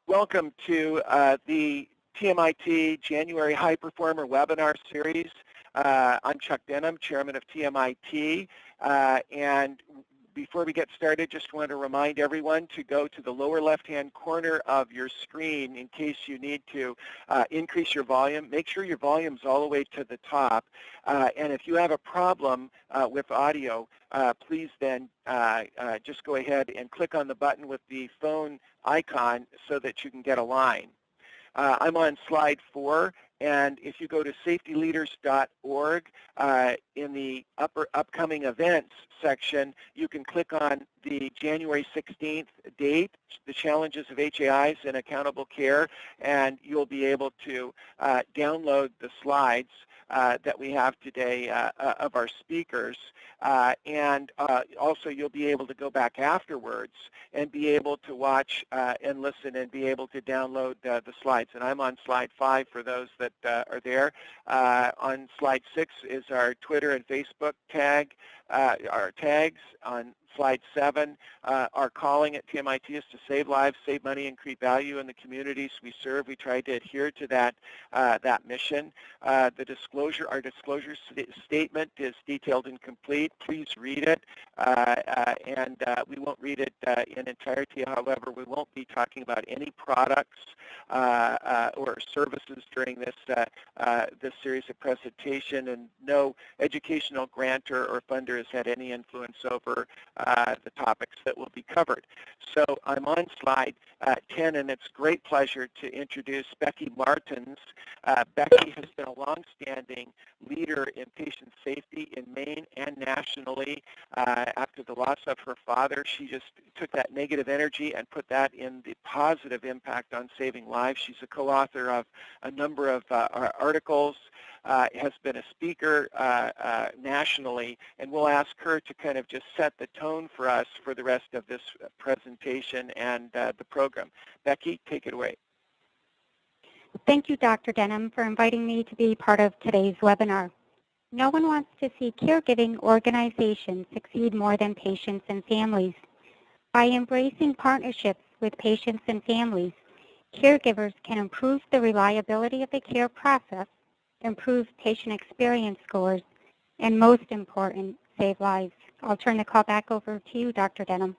Welcome to the TMIT January High Performer webinar series. I'm Chuck Denham, Chairman of TMIT, and before we get started, just want to remind everyone to go to the lower left-hand corner of your screen in case you need to increase your volume. Make sure your volume's all the way to the top, and if you have a problem with audio, please then just go ahead and click on the button with the phone icon so that you can get a line. I'm on slide 4, and if you go to safetyleaders.org, in the upcoming events section, you can click on the January 16th date, the challenges of HAIs in accountable care, and you'll be able to download the slides that we have today of our speakers, and also you'll be able to go back afterwards and be able to watch and listen and be able to download the slides. And I'm on slide 5 for those that are there. On slide 6 is our Twitter and Facebook our tags. On slide 7, our calling at TMIT is to save lives, save money, and create value in the communities we serve. We try to adhere to that mission. Our disclosure statement is detailed and complete. Please read it, and we won't read it in entirety. However, we won't be talking about any products or services during this series of presentation, and no educational grantor or funder has had any influence over the topics that will be covered. So I'm on slide 10, and it's a great pleasure to introduce Becky Martins. Becky has been a long-standing leader in patient safety in Maine and nationally. After the loss of her father, she just took that negative energy and put that in the positive impact on saving lives. She's a co-author of a number of articles, has been a speaker nationally, and we'll ask her to kind of just set the tone for us for the rest of this presentation and the program. Becky, take it away. Thank you, Dr. Denham, for inviting me to be part of today's webinar. No one wants to see caregiving organizations succeed more than patients and families. By embracing partnerships with patients and families, caregivers can improve the reliability of the care process, improve patient experience scores, and most important, save lives. I'll turn the call back over to you, Dr. Denham.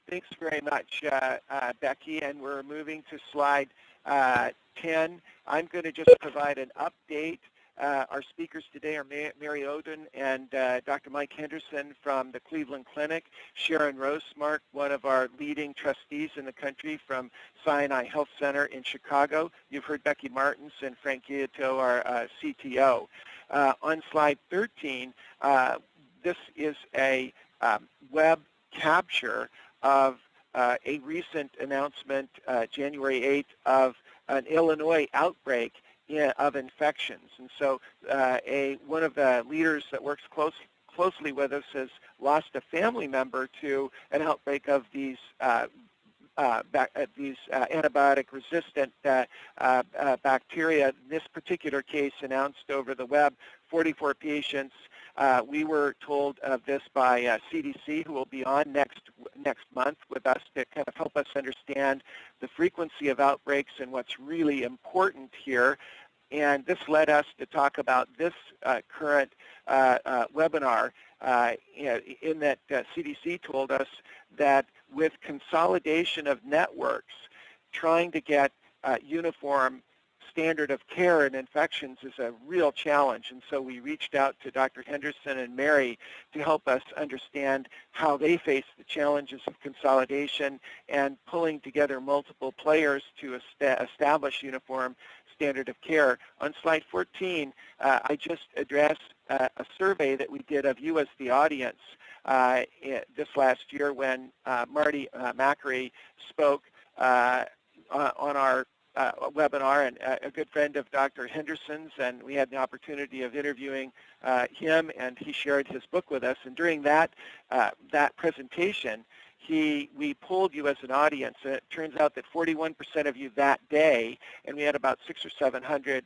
Thanks very much, Becky, and we're moving to slide 10. I'm going to just provide an update. Our speakers today are Mary Oden and Dr. Mike Henderson from the Cleveland Clinic, Sharon Rosemark, one of our leading trustees in the country from Sinai Health Center in Chicago. You've heard Becky Martins and Frank Giotto, our CTO. On slide 13, this is a web capture of a recent announcement, January 8th, of an Illinois outbreak of infections. And so one of the leaders that works closely with us has lost a family member to an outbreak of these antibiotic-resistant bacteria. In this particular case, announced over the web, 44 patients. We were told of this by CDC, who will be on next month with us to kind of help us understand the frequency of outbreaks and what's really important here. And this led us to talk about this current webinar in that CDC told us that with consolidation of networks, trying to get uniform standard of care in infections is a real challenge. And so we reached out to Dr. Henderson and Mary to help us understand how they face the challenges of consolidation and pulling together multiple players to establish uniform standard of care. On slide 14, I just addressed a survey that we did of you as the audience this last year when Marty Macri spoke on our webinar, and a good friend of Dr. Henderson's, and we had the opportunity of interviewing him, and he shared his book with us. And during that presentation, we polled you as an audience, and it turns out that 41% of you that day, and we had about 600 or 700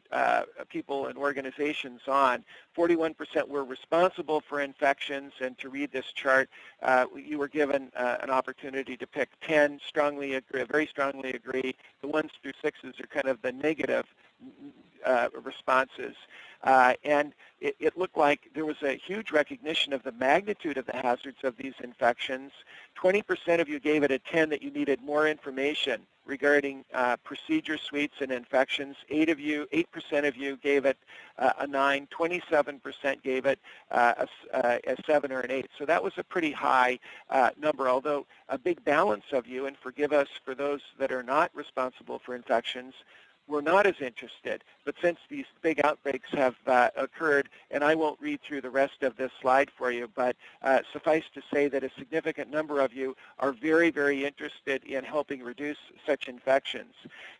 people and organizations on, 41% were responsible for infections, and to read this chart, you were given an opportunity to pick 10, very strongly agree. The 1s through 6s are kind of the negative responses. And it looked like there was a huge recognition of the magnitude of the hazards of these infections. 20% of you gave it a 10 that you needed more information regarding procedure suites and infections. 8% of you gave it a 9. 27% gave it a 7 or an 8. So that was a pretty high number, although a big balance of you, and forgive us for those that are not responsible for infections, we're not as interested. But since these big outbreaks have occurred, and I won't read through the rest of this slide for you, but suffice to say that a significant number of you are very, very interested in helping reduce such infections.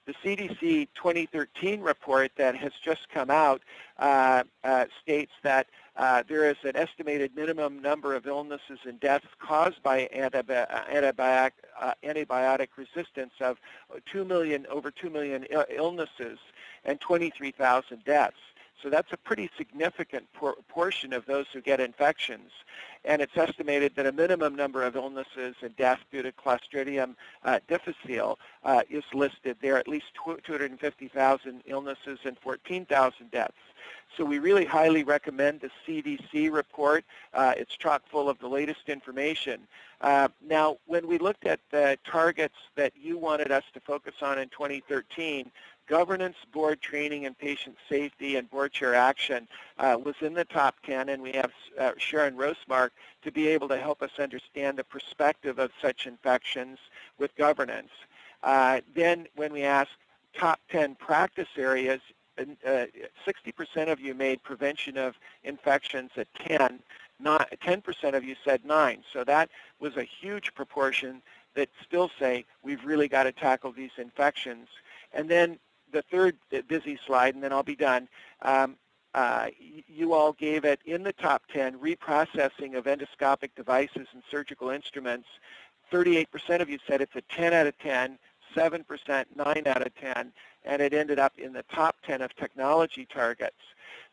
The CDC 2013 report that has just come out states that there is an estimated minimum number of illnesses and deaths caused by antibiotic resistance of over 2 million illnesses and 23,000 deaths. So that's a pretty significant portion of those who get infections. And it's estimated that a minimum number of illnesses and deaths due to Clostridium difficile is listed there, at least 250,000 illnesses and 14,000 deaths. So we really highly recommend the CDC report. It's chock full of the latest information. Now, when we looked at the targets that you wanted us to focus on in 2013, governance, board training, and patient safety and board chair action was in the top 10, and we have Sharon Rosemark to be able to help us understand the perspective of such infections with governance. Then when we asked top 10 practice areas, 60% of you made prevention of infections at 10. 10% of you said 9. So that was a huge proportion that still say we've really got to tackle these infections. And then the third busy slide, and then I'll be done. You all gave it in the top 10, reprocessing of endoscopic devices and surgical instruments. 38% of you said it's a 10 out of 10, 7% 9 out of 10, and it ended up in the top 10 of technology targets.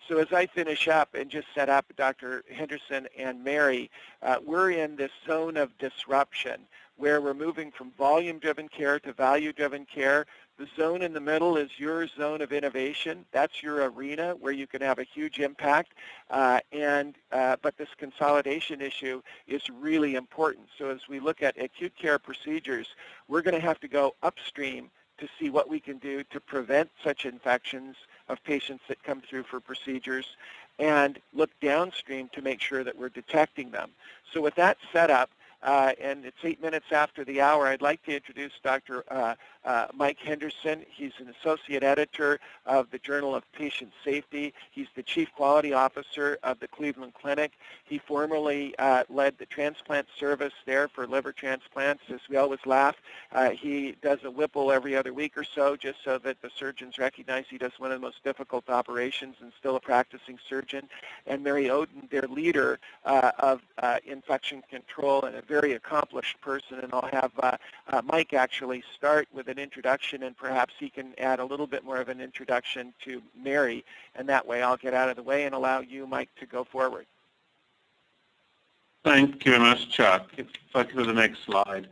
So as I finish up and just set up Dr. Henderson and Mary, we're in this zone of disruption where we're moving from volume-driven care to value-driven care. The zone in the middle is your zone of innovation. That's your arena where you can have a huge impact. But this consolidation issue is really important. So as we look at acute care procedures, we're going to have to go upstream to see what we can do to prevent such infections of patients that come through for procedures, and look downstream to make sure that we're detecting them. So with that setup, and it's 8 minutes after the hour, I'd like to introduce Dr. Mike Henderson. He's an associate editor of the Journal of Patient Safety. He's the chief quality officer of the Cleveland Clinic. He formerly led the transplant service there for liver transplants. As we always laugh, he does a Whipple every other week or so, just so that the surgeons recognize he does one of the most difficult operations and still a practicing surgeon. And Mary Oden, their leader of infection control, and a very accomplished person. And I'll have Mike actually start with an introduction, and perhaps he can add a little bit more of an introduction to Mary, and that way I'll get out of the way and allow you, Mike, to go forward. Thank you very much, Chuck. If I could go to the next slide.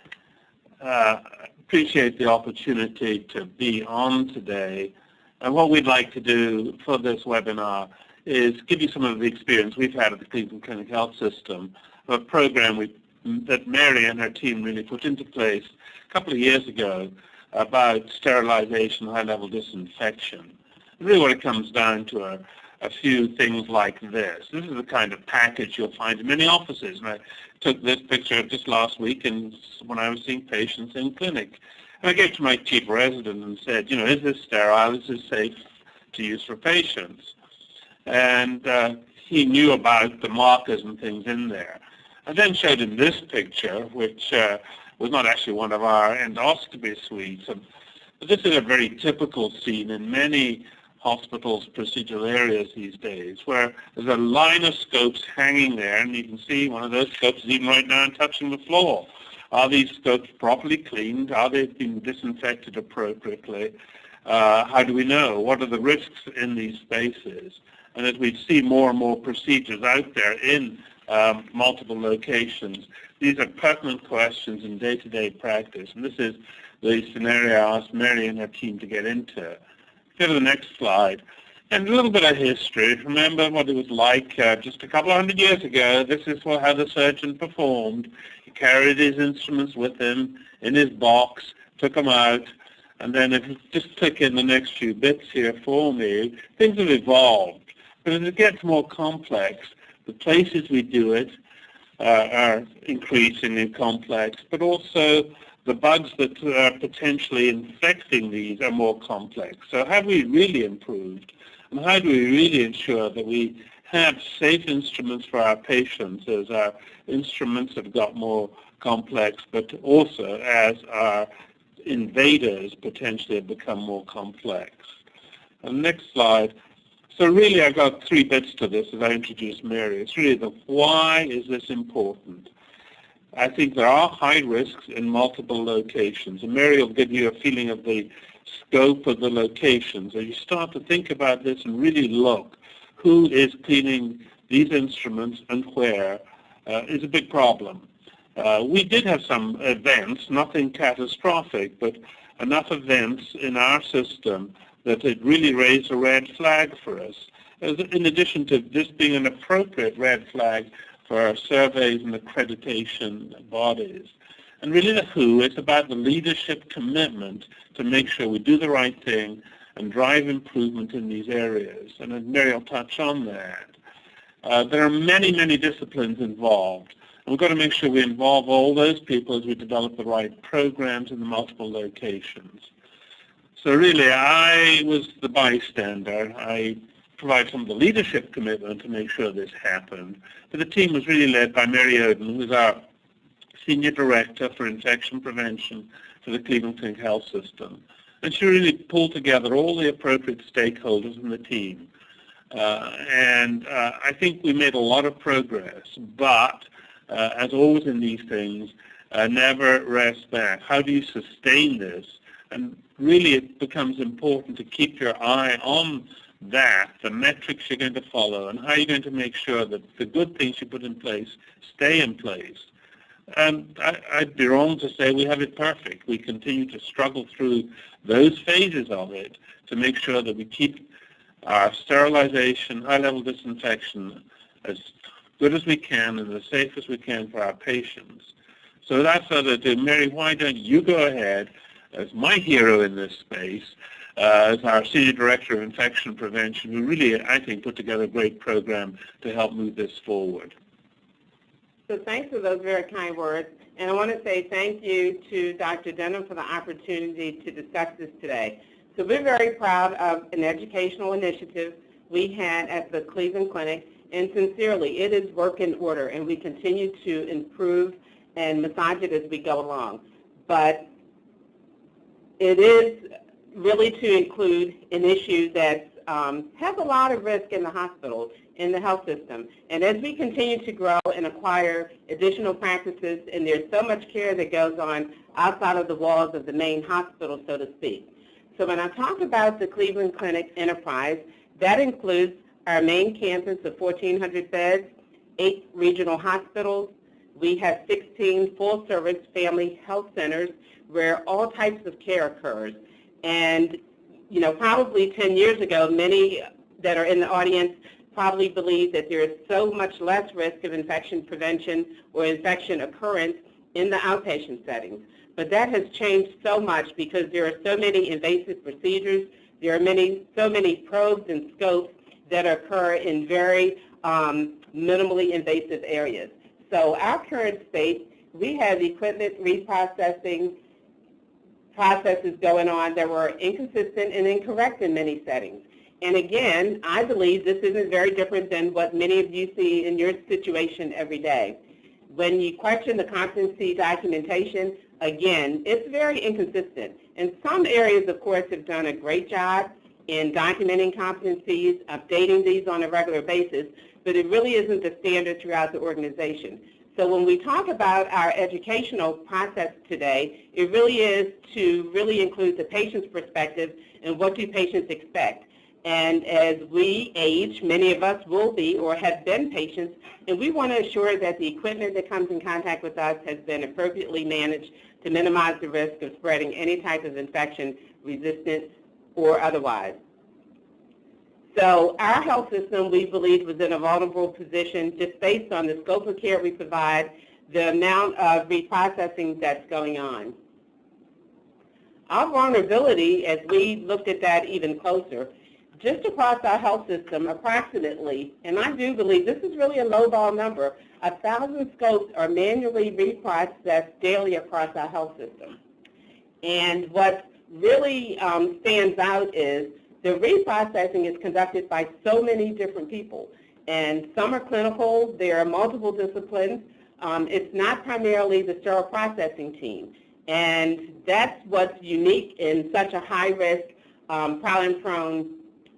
Appreciate the opportunity to be on today. And what we'd like to do for this webinar is give you some of the experience we've had at the Cleveland Clinic Health System, a program that Mary and her team really put into place a couple of years ago about sterilization, high-level disinfection. Really what it comes down to are a few things like this. This is the kind of package you'll find in many offices. And I took this picture just last week when I was seeing patients in clinic. And I gave it to my chief resident and said, is this sterile? Is this safe to use for patients? And he knew about the markers and things in there. I then showed him this picture, which was not actually one of our endoscopy suites. But this is a very typical scene in many hospitals' procedural areas these days, where there's a line of scopes hanging there, and you can see one of those scopes is even right now touching the floor. Are these scopes properly cleaned? Are they being disinfected appropriately? How do we know? What are the risks in these spaces? And as we see more and more procedures out there in multiple locations, these are pertinent questions in day-to-day practice. And this is the scenario I asked Mary and her team to get into. Go to the next slide. And a little bit of history. Remember what it was like just a couple of hundred years ago. This is how the surgeon performed. He carried his instruments with him in his box, took them out, and then if you just click in the next few bits here for me, things have evolved. But as it gets more complex, the places we do it are increasingly complex, but also the bugs that are potentially infecting these are more complex. So have we really improved? And how do we really ensure that we have safe instruments for our patients as our instruments have got more complex, but also as our invaders potentially have become more complex? And next slide. So really I've got three bits to this as I introduce Mary. It's really the why is this important? I think there are high risks in multiple locations, and Mary will give you a feeling of the scope of the locations. As you start to think about this and really look, who is cleaning these instruments and where is a big problem. We did have some events, nothing catastrophic, but enough events in our system that it really raised a red flag for us, in addition to this being an appropriate red flag for our surveys and accreditation bodies. And really the who is about the leadership commitment to make sure we do the right thing and drive improvement in these areas. And Mary will touch on that. There are many, many disciplines involved. And we've got to make sure we involve all those people as we develop the right programs in the multiple locations. So really, I was the bystander. I provide some of the leadership commitment to make sure this happened. But the team was really led by Mary Oden, who is our Senior Director for Infection Prevention for the Cleveland Clinic Health System. And she really pulled together all the appropriate stakeholders in the team. I think we made a lot of progress, but as always in these things, never rest back. How do you sustain this? And really it becomes important to keep your eye on that, the metrics you're going to follow, and how you're going to make sure that the good things you put in place stay in place. And I'd be wrong to say we have it perfect. We continue to struggle through those phases of it to make sure that we keep our sterilization, high-level disinfection as good as we can and as safe as we can for our patients. So without further ado, Mary, why don't you go ahead as my hero in this space, as our Senior Director of Infection Prevention, who really, I think, put together a great program to help move this forward. So thanks for those very kind words. And I want to say thank you to Dr. Denham for the opportunity to discuss this today. So we're very proud of an educational initiative we had at the Cleveland Clinic, and sincerely, it is work in order, and we continue to improve and massage it as we go along. But it is really to include an issue that has a lot of risk in the hospital, in the health system. And as we continue to grow and acquire additional practices, and there's so much care that goes on outside of the walls of the main hospital, so to speak. So when I talk about the Cleveland Clinic enterprise, that includes our main campus of 1,400 beds, 8 regional hospitals. We have 16 full-service family health centers where all types of care occurs. And, you know, probably 10 years ago, many that are in the audience probably believe that there is so much less risk of infection prevention or infection occurrence in the outpatient settings. But that has changed so much because there are so many invasive procedures. There are so many probes and scopes that occur in very minimally invasive areas. So our current state, we have equipment reprocessing processes going on that were inconsistent and incorrect in many settings. And again, I believe this isn't very different than what many of you see in your situation every day. When you question the competency documentation, again, it's very inconsistent. And some areas, of course, have done a great job in documenting competencies, updating these on a regular basis, but it really isn't the standard throughout the organization. So when we talk about our educational process today, it really is to really include the patient's perspective and what do patients expect. And as we age, many of us will be or have been patients, and we want to assure that the equipment that comes in contact with us has been appropriately managed to minimize the risk of spreading any type of infection, resistance, or otherwise. So our health system, we believe, was in a vulnerable position just based on the scope of care we provide, the amount of reprocessing that's going on. Our vulnerability, as we looked at that even closer, just across our health system, approximately, and I do believe this is really a lowball number, 1,000 scopes are manually reprocessed daily across our health system. And what really stands out is the reprocessing is conducted by so many different people. And some are clinical, there are multiple disciplines. It's not primarily the sterile processing team. And that's what's unique in such a high-risk, problem-prone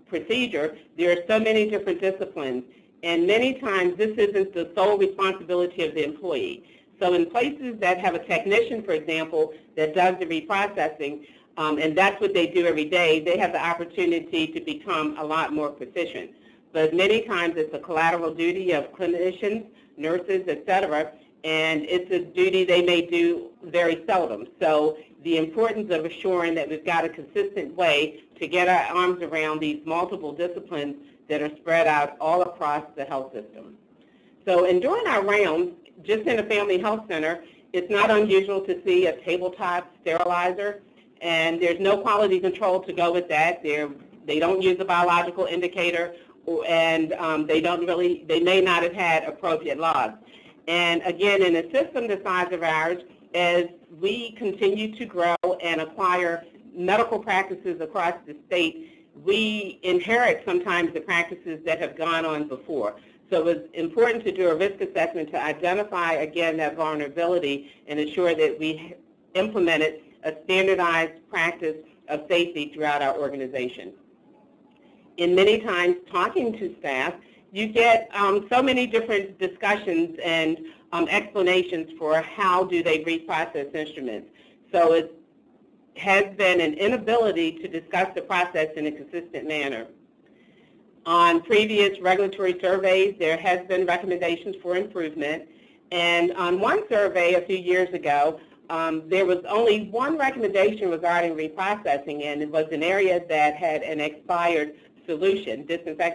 procedure. There are so many different disciplines, and many times this isn't the sole responsibility of the employee. So in places that have a technician, for example, that does the reprocessing, and that's what they do every day, they have the opportunity to become a lot more proficient. But many times it's a collateral duty of clinicians, nurses, et cetera, and it's a duty they may do very seldom. So the importance of assuring that we've got a consistent way to get our arms around these multiple disciplines that are spread out all across the health system. So in during our rounds, just in a family health center, it's not unusual to see a tabletop sterilizer, and there's no quality control to go with that. They don't use a biological indicator, and they may not have had appropriate logs. And again, in a system the size of ours, as we continue to grow and acquire medical practices across the state, we inherit sometimes the practices that have gone on before. So it's important to do a risk assessment to identify, again, that vulnerability and ensure that we implemented a standardized practice of safety throughout our organization. In many times, talking to staff, you get so many different discussions and explanations for how do they reprocess instruments. So it has been an inability to discuss the process in a consistent manner. On previous regulatory surveys, there has been recommendations for improvement. And on one survey a few years ago, there was only one recommendation regarding reprocessing, and it was an area that had an expired solution,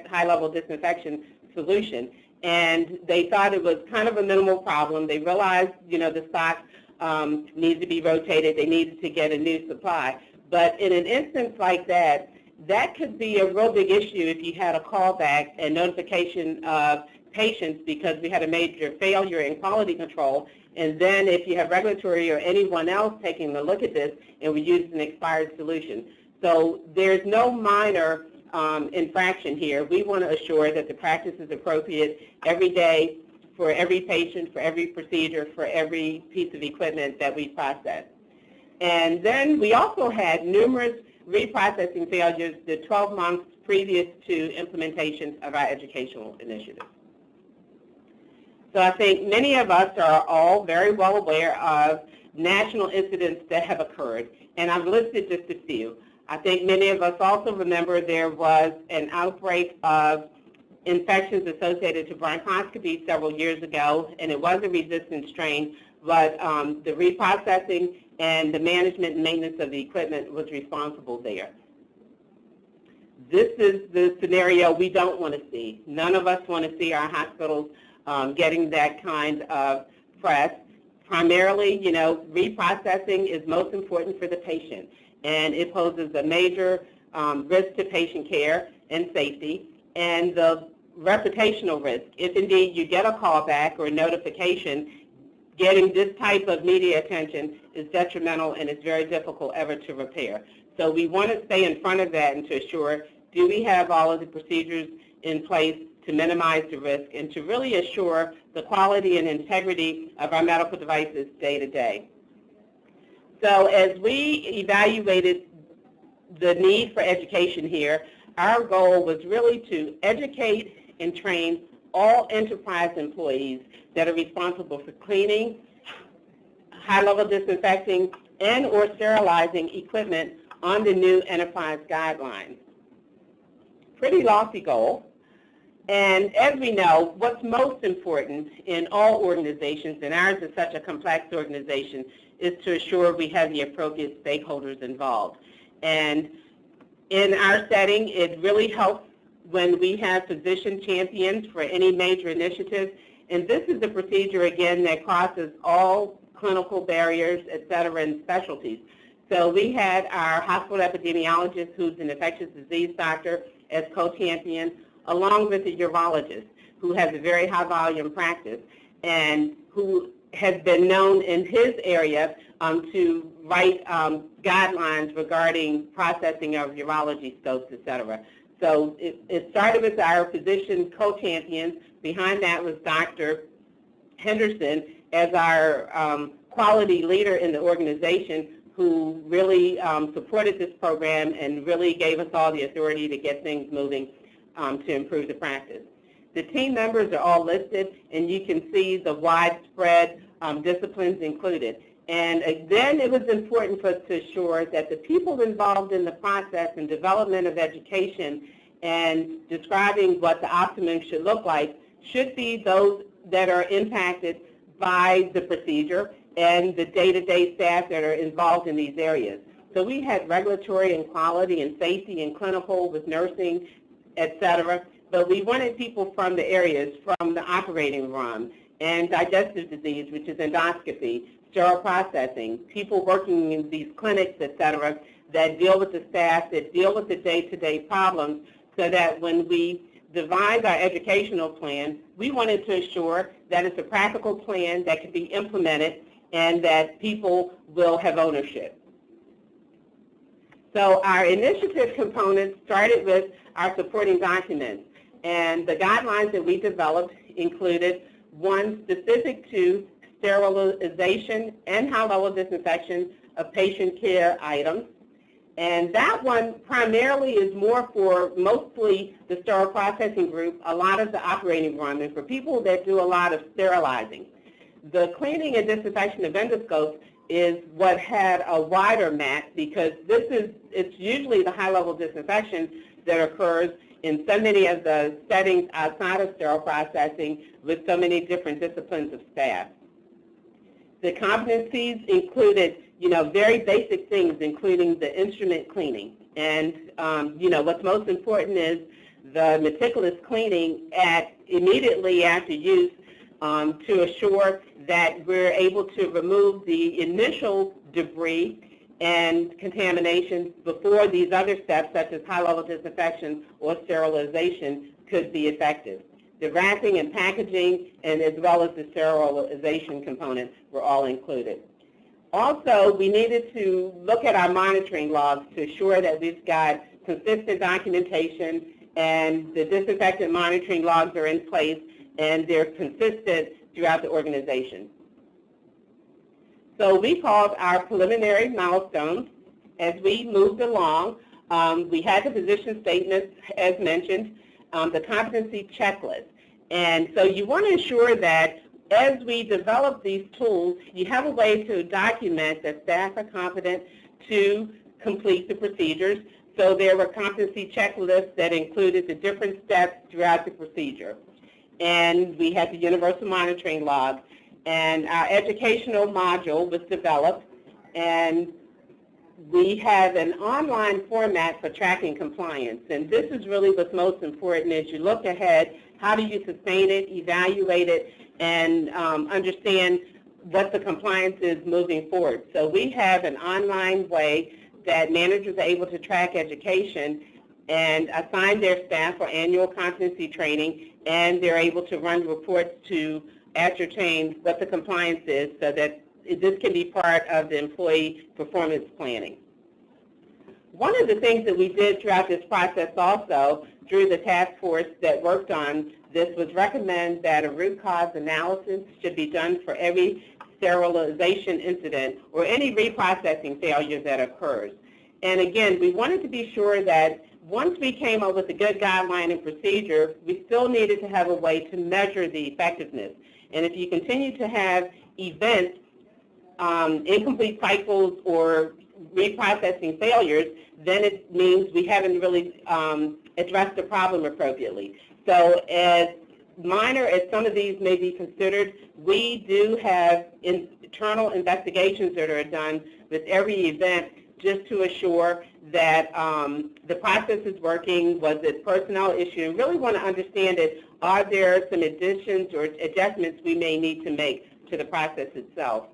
high-level disinfection solution. And they thought it was kind of a minimal problem. They realized, the stock needs to be rotated. They needed to get a new supply. But in an instance like that, that could be a real big issue if you had a callback and notification of patients because we had a major failure in quality control. And then if you have regulatory or anyone else taking a look at this and we use an expired solution. So there's no minor infraction here. We want to assure that the practice is appropriate every day for every patient, for every procedure, for every piece of equipment that we process. And then we also had numerous reprocessing failures the 12 months previous to implementation of our educational initiative. So I think many of us are all very well aware of national incidents that have occurred, and I've listed just a few. I think many of us also remember there was an outbreak of infections associated to bronchoscopy several years ago, and it was a resistant strain, but the reprocessing and the management and maintenance of the equipment was responsible there. This is the scenario we don't want to see. None of us want to see our hospitals getting that kind of press. Primarily, reprocessing is most important for the patient, and it poses a major risk to patient care and safety, and the reputational risk. If indeed you get a callback or a notification, getting this type of media attention is detrimental and it's very difficult ever to repair. So we want to stay in front of that and to assure, do we have all of the procedures in place to minimize the risk and to really assure the quality and integrity of our medical devices day to day. So as we evaluated the need for education here, our goal was really to educate and train all enterprise employees that are responsible for cleaning, high-level disinfecting, and or sterilizing equipment on the new enterprise guidelines. Pretty lofty goal. And as we know, what's most important in all organizations, and ours is such a complex organization, is to assure we have the appropriate stakeholders involved. And in our setting, it really helps when we have physician champions for any major initiative. And this is a procedure, again, that crosses all clinical barriers, et cetera, and specialties. So we had our hospital epidemiologist, who's an infectious disease doctor, as co-champion, along with a urologist who has a very high volume practice and who has been known in his area to write guidelines regarding processing of urology scopes, et cetera. So it started with our physician co-champions. Behind that was Dr. Henderson as our quality leader in the organization, who really supported this program and really gave us all the authority to get things moving to improve the practice. The team members are all listed, and you can see the widespread disciplines included. And then it was important for us to assure that the people involved in the process and development of education and describing what the optimum should look like should be those that are impacted by the procedure and the day-to-day staff that are involved in these areas. So we had regulatory and quality and safety and clinical with nursing, et cetera, but we wanted people from the areas, from the operating room and digestive disease, which is endoscopy, sterile processing, people working in these clinics, et cetera, that deal with the staff, that deal with the day-to-day problems, so that when we devise our educational plan, we wanted to assure that it's a practical plan that can be implemented and that people will have ownership. So our initiative components started with our supporting documents, and the guidelines that we developed included one specific to sterilization and high-level disinfection of patient care items. And that one primarily is more for mostly the sterile processing group, a lot of the operating room, and for people that do a lot of sterilizing. The cleaning and disinfection of endoscopes is what had a wider mat, because it's usually the high-level disinfection that occurs in so many of the settings outside of sterile processing with so many different disciplines of staff. The competencies included, very basic things, including the instrument cleaning. And, what's most important is the meticulous cleaning immediately after use to assure that we're able to remove the initial debris and contamination before these other steps, such as high-level disinfection or sterilization, could be effective. The wrapping and packaging, and as well as the sterilization components, were all included. Also, we needed to look at our monitoring logs to assure that we've got consistent documentation and the disinfectant monitoring logs are in place and they're consistent throughout the organization. So we called our preliminary milestones. As we moved along, we had the position statements, as mentioned, the competency checklist. And so you want to ensure that as we develop these tools, you have a way to document that staff are competent to complete the procedures. So there were competency checklists that included the different steps throughout the procedure. And we had the universal monitoring log. And our educational module was developed, and we have an online format for tracking compliance. And this is really what's most important as you look ahead. How do you sustain it, evaluate it, and understand what the compliance is moving forward? So we have an online way that managers are able to track education and assign their staff for annual competency training, and they're able to run reports to ascertain what the compliance is so that this can be part of the employee performance planning. One of the things that we did throughout this process also, through the task force that worked on this, was recommend that a root cause analysis should be done for every sterilization incident or any reprocessing failure that occurs. And again, we wanted to be sure that once we came up with a good guideline and procedure, we still needed to have a way to measure the effectiveness. And if you continue to have events, incomplete cycles, or reprocessing failures, then it means we haven't really addressed the problem appropriately. So as minor as some of these may be considered, we do have internal investigations that are done with every event just to assure that the process is working. Was it a personnel issue? And really want to understand it. Are there some additions or adjustments we may need to make to the process itself?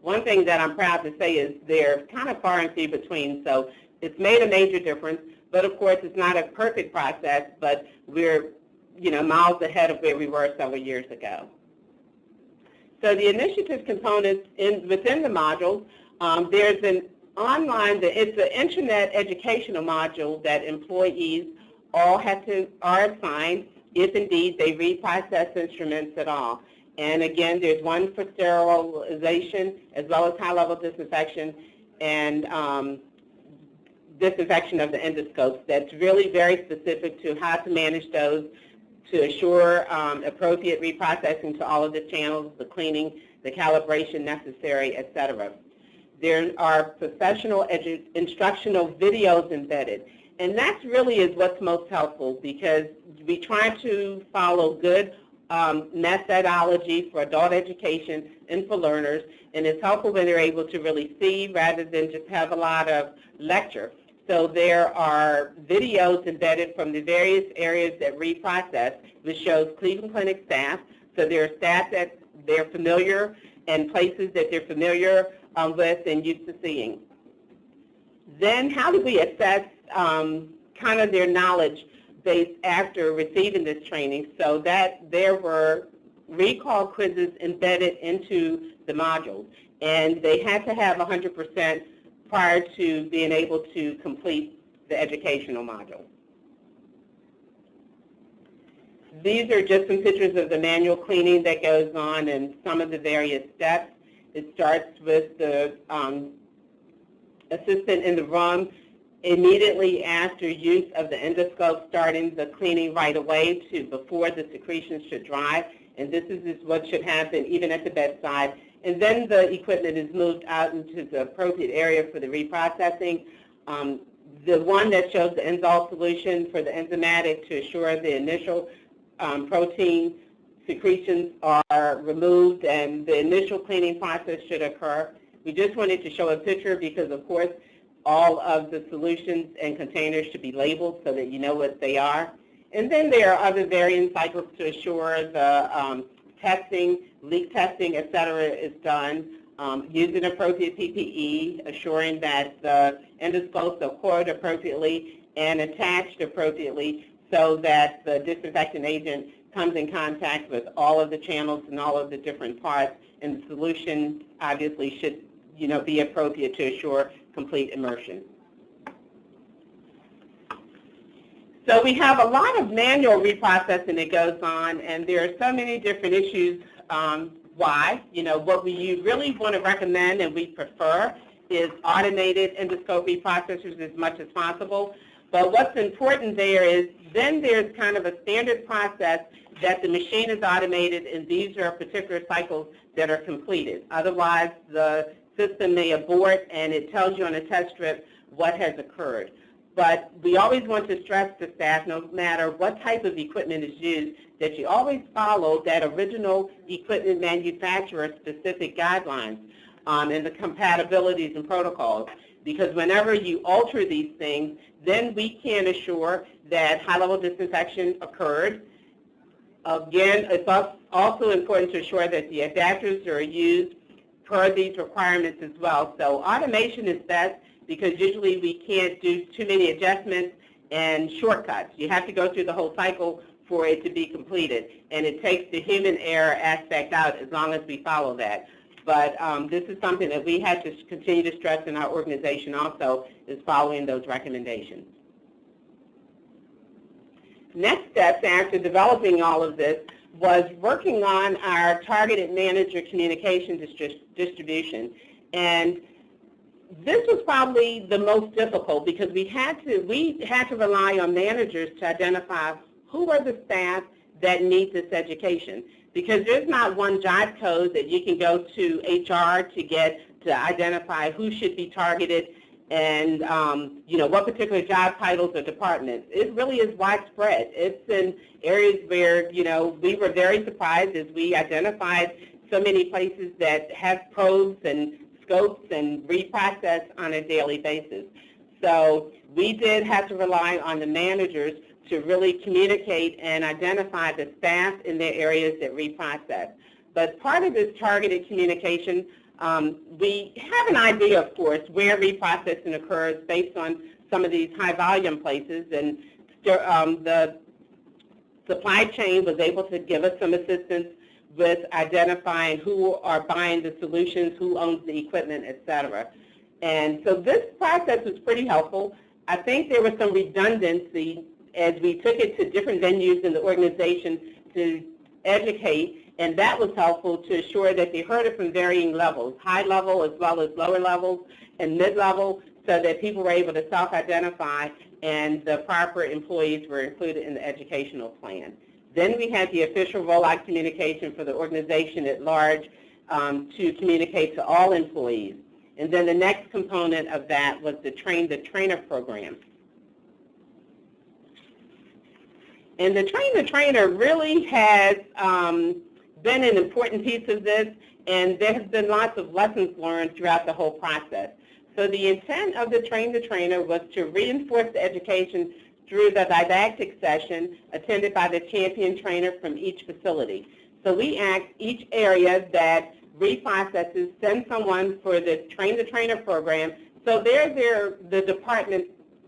One thing that I'm proud to say is they're kind of far and few between, so it's made a major difference. But of course, it's not a perfect process, but we're miles ahead of where we were several years ago. So the initiative components within the modules, there's an online, it's an internet educational module that employees all are assigned if indeed they reprocess instruments at all. And again, there's one for sterilization as well as high-level disinfection and disinfection of the endoscopes. That's really very specific to how to manage those to assure appropriate reprocessing to all of the channels, the cleaning, the calibration necessary, et cetera. There are professional instructional videos embedded. And that really is what's most helpful because we try to follow good methodology for adult education and for learners, and it's helpful when they're able to really see rather than just have a lot of lecture. So there are videos embedded from the various areas that reprocess, which shows Cleveland Clinic staff. So there are staff that they're familiar and places that they're familiar with and used to seeing. Then how do we assess kind of their knowledge base after receiving this training? So that there were recall quizzes embedded into the modules, and they had to have 100% prior to being able to complete the educational module. These are just some pictures of the manual cleaning that goes on and some of the various steps. It starts with the assistant in the room immediately after use of the endoscope, starting the cleaning right away to before the secretions should dry. And this is what should happen even at the bedside. And then the equipment is moved out into the appropriate area for the reprocessing. The one that shows the Enzol solution for the enzymatic to assure the initial protein secretions are removed and the initial cleaning process should occur. We just wanted to show a picture because, of course, all of the solutions and containers should be labeled so that you know what they are. And then there are other varying cycles to assure the testing, leak testing, et cetera, is done, using appropriate PPE, assuring that the endoscopes are coiled appropriately and attached appropriately so that the disinfectant agent comes in contact with all of the channels and all of the different parts, and the solution obviously should be appropriate to assure complete immersion. So we have a lot of manual reprocessing that goes on, and there are so many different issues why. What we really want to recommend and we prefer is automated endoscope reprocessors as much as possible. But what's important there is then there's kind of a standard process that the machine is automated, and these are particular cycles that are completed. Otherwise, the system may abort, and it tells you on a test strip what has occurred. But we always want to stress to staff, no matter what type of equipment is used, that you always follow that original equipment manufacturer-specific guidelines and the compatibilities and protocols. Because whenever you alter these things, then we can assure that high-level disinfection occurred. Again, it's also important to assure that the adapters are used per these requirements as well. So automation is best because usually we can't do too many adjustments and shortcuts. You have to go through the whole cycle for it to be completed. And it takes the human error aspect out as long as we follow that. But this is something that we had to continue to stress in our organization also, is following those recommendations. Next steps after developing all of this was working on our targeted manager communication distribution. And this was probably the most difficult because we had to rely on managers to identify who are the staff that need this education, because there's not one job code that you can go to HR to identify who should be targeted and what particular job titles or departments. It really is widespread. It's in areas where we were very surprised as we identified so many places that have probes and scopes and reprocess on a daily basis. So we did have to rely on the managers to really communicate and identify the staff in their areas that reprocess. But part of this targeted communication, we have an idea, of course, where reprocessing occurs based on some of these high-volume places, and the supply chain was able to give us some assistance with identifying who are buying the solutions, who owns the equipment, et cetera. And so this process was pretty helpful. I think there was some redundancy as we took it to different venues in the organization to educate, and that was helpful to assure that they heard it from varying levels, high level as well as lower levels and mid-level, so that people were able to self-identify and the proper employees were included in the educational plan. Then we had the official rollout communication for the organization at large to communicate to all employees. And then the next component of that was the Train the Trainer program. And the Train the Trainer really has been an important piece of this, and there has been lots of lessons learned throughout the whole process. So the intent of the Train the Trainer was to reinforce the education through the didactic session attended by the champion trainer from each facility. So we asked each area that reprocesses send someone for the Train the Trainer program. So the department,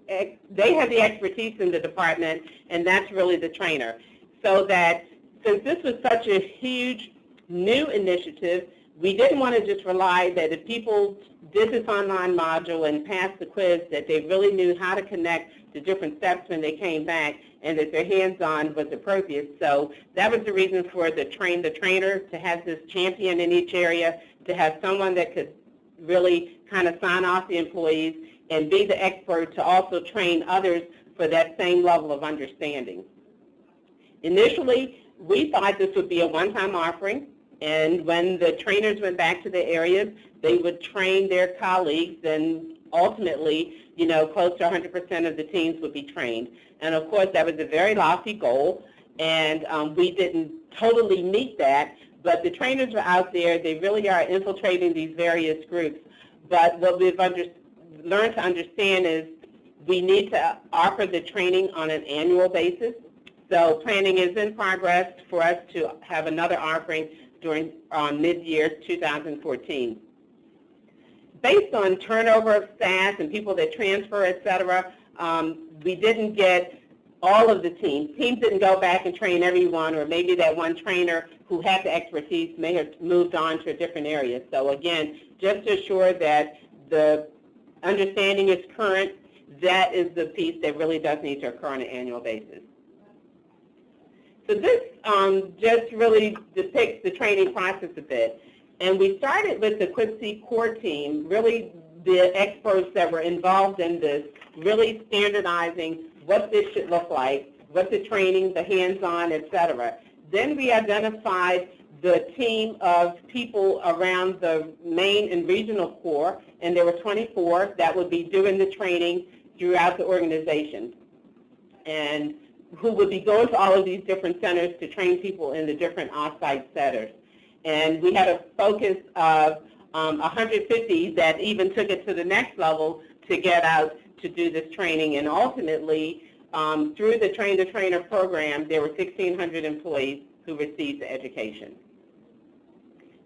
they have the expertise in the department, and that's really the trainer. So that since this was such a huge new initiative, we didn't want to just rely that if people did this online module and passed the quiz, that they really knew how to connect to different steps when they came back and that their hands-on was appropriate. So that was the reason for the Train the Trainer, to have this champion in each area, to have someone that could really kind of sign off the employees and be the expert to also train others for that same level of understanding. Initially, we thought this would be a one-time offering, and when the trainers went back to the areas, they would train their colleagues, and ultimately, close to 100% of the teams would be trained. And of course, that was a very lofty goal, and we didn't totally meet that, but the trainers are out there. They really are infiltrating these various groups. But what we've learned to understand is we need to offer the training on an annual basis. So planning is in progress for us to have another offering during mid-year 2014. Based on turnover of staff and people that transfer, et cetera, we didn't get all of the teams. Teams didn't go back and train everyone, or maybe that one trainer who had the expertise may have moved on to a different area. So again, just to assure that the understanding is current, that is the piece that really does need to occur on an annual basis. So this just really depicts the training process a bit. And we started with the QuipC core team, really the experts that were involved in this, really standardizing what this should look like, what the training, the hands-on, et cetera. Then we identified the team of people around the main and regional core, and there were 24 that would be doing the training throughout the organization, and who would be going to all of these different centers to train people in the different off-site centers. And we had a focus of 150 that even took it to the next level to get out to do this training. And ultimately, through the Train the Trainer program, there were 1,600 employees who received the education.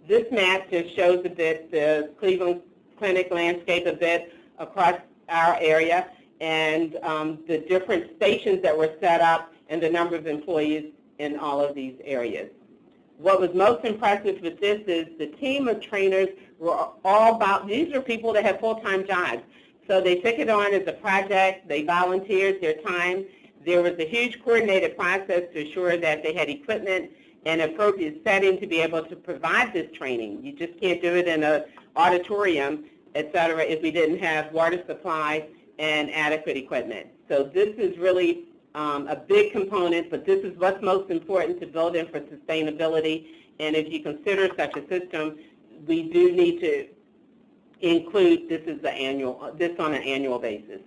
This map just shows a bit the Cleveland Clinic landscape a bit across our area, and the different stations that were set up and the number of employees in all of these areas. What was most impressive with this is the team of trainers were all about, these are people that have full-time jobs. So they took it on as a project, they volunteered their time. There was a huge coordinated process to ensure that they had equipment and appropriate setting to be able to provide this training. You just can't do it in an auditorium. et cetera, if we didn't have water supply and adequate equipment. So this is really a big component, but this is what's most important to build in for sustainability. And if you consider such a system, we do need to include this on an annual basis.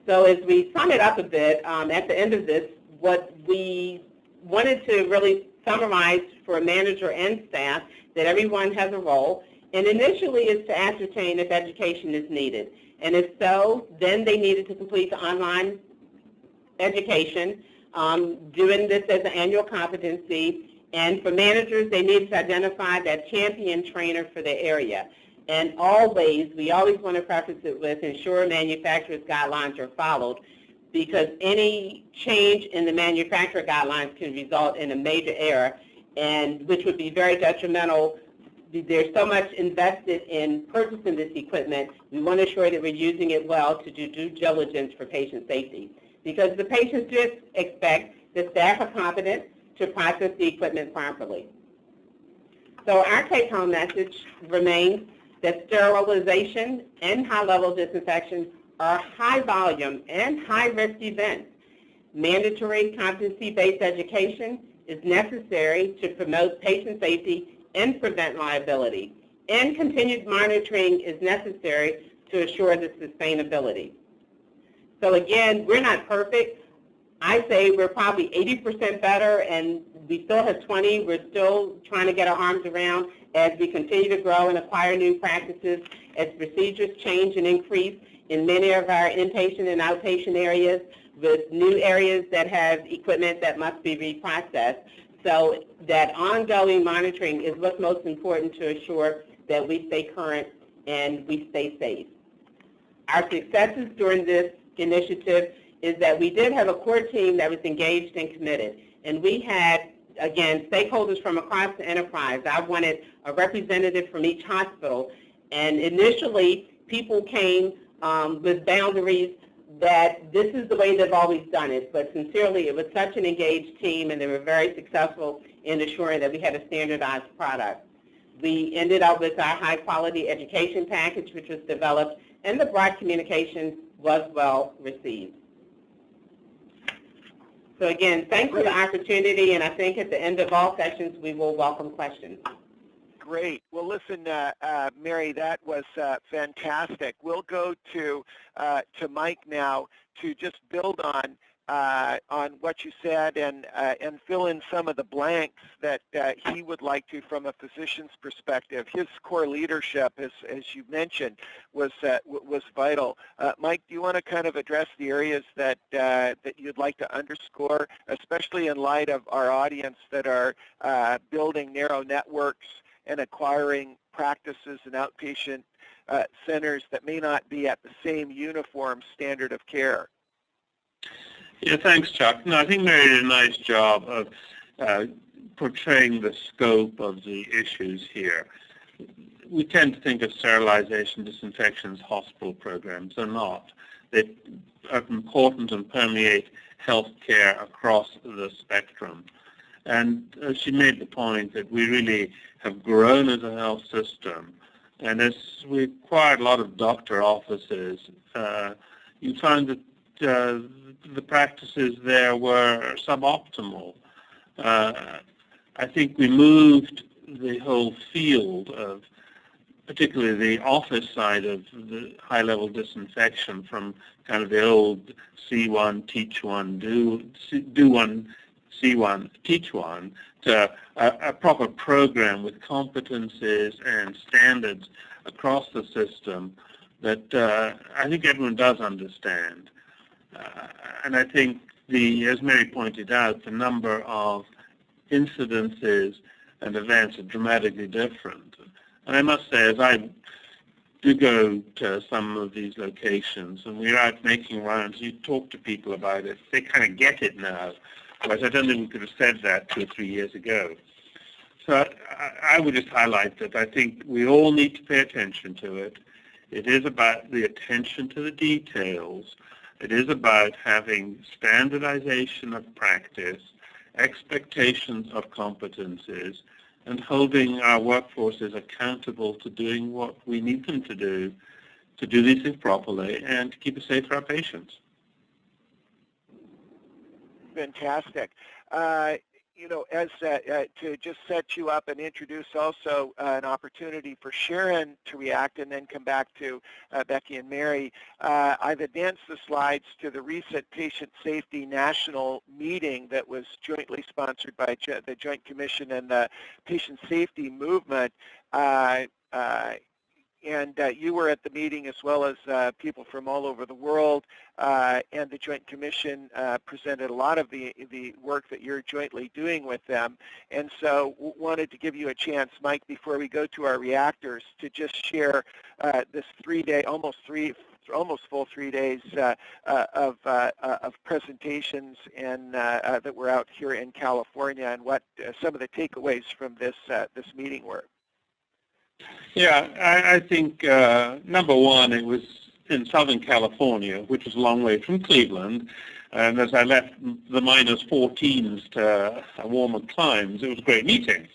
So as we sum it up a bit, at the end of this, what we wanted to really summarize for a manager and staff that everyone has a role, and initially is to ascertain if education is needed. And if so, then they needed to complete the online education, doing this as an annual competency. And for managers, they needed to identify that champion trainer for their area. And always, we always want to preface it with ensure manufacturer's guidelines are followed, because any change in the manufacturer guidelines can result in a major error, and which would be very detrimental. There's so much invested in purchasing this equipment. We want to ensure that we're using it well to do due diligence for patient safety, because the patients do expect that staff are competent to process the equipment properly. So our take-home message remains that sterilization and high-level disinfection are high-volume and high-risk events. Mandatory competency-based education is necessary to promote patient safety and prevent liability, and continued monitoring is necessary to assure the sustainability. So again, we're not perfect. I say we're probably 80% better, and we still have 20. We're still trying to get our arms around as we continue to grow and acquire new practices, as procedures change and increase in many of our inpatient and outpatient areas, with new areas that have equipment that must be reprocessed. So that ongoing monitoring is what's most important to assure that we stay current and we stay safe. Our successes during this initiative is that we did have a core team that was engaged and committed. And we had, again, stakeholders from across the enterprise. I wanted a representative from each hospital. And initially, people came with boundaries that this is the way they've always done it. But sincerely, it was such an engaged team, and they were very successful in assuring that we had a standardized product. We ended up with our high-quality education package, which was developed, and the broad communication was well received. So again, thanks for the opportunity, and I think at the end of all sessions, we will welcome questions. Great. Well, listen, Mary, that was fantastic. We'll go to Mike now to just build on what you said and fill in some of the blanks that he would like to from a physician's perspective. His core leadership, as you mentioned, was vital. Mike, do you want to kind of address the areas that you'd like to underscore, especially in light of our audience that are building narrow networks and acquiring practices and outpatient centers that may not be at the same uniform standard of care? Yeah, thanks, Chuck. No, I think Mary did a nice job of portraying the scope of the issues here. We tend to think of sterilization, disinfection as hospital programs. They're not. They are important and permeate healthcare across the spectrum. And she made the point that we really have grown as a health system. And as we acquired a lot of doctor offices, you find that the practices there were suboptimal. I think we moved the whole field of, particularly the office side of the high-level disinfection, from kind of the old see one, teach one, do one, see one, teach one, to a proper program with competencies and standards across the system that I think everyone does understand. And I think, as Mary pointed out, the number of incidences and events are dramatically different. And I must say, as I do go to some of these locations and we're out making rounds, you talk to people about it, they kind of get it now. Whereas I don't think we could have said that 2 or 3 years ago. So I would just highlight that I think we all need to pay attention to it. It is about the attention to the details. It is about having standardization of practice, expectations of competencies, and holding our workforces accountable to doing what we need them to do these things properly, and to keep it safe for our patients. Fantastic. You know, as to just set you up and introduce also an opportunity for Sharon to react and then come back to Becky and Mary, I've advanced the slides to the recent Patient Safety National Meeting that was jointly sponsored by the Joint Commission and the Patient Safety Movement. And you were at the meeting, as well as people from all over the world, and the Joint Commission presented a lot of the work that you're jointly doing with them. And so wanted to give you a chance, Mike, before we go to our reactors, to just share this almost full 3 days of presentations and that were out here in California, and what some of the takeaways from this meeting were. Yeah, I think, number one, it was in Southern California, which is a long way from Cleveland. And as I left the minus 14s to warmer climes, it was a great meeting.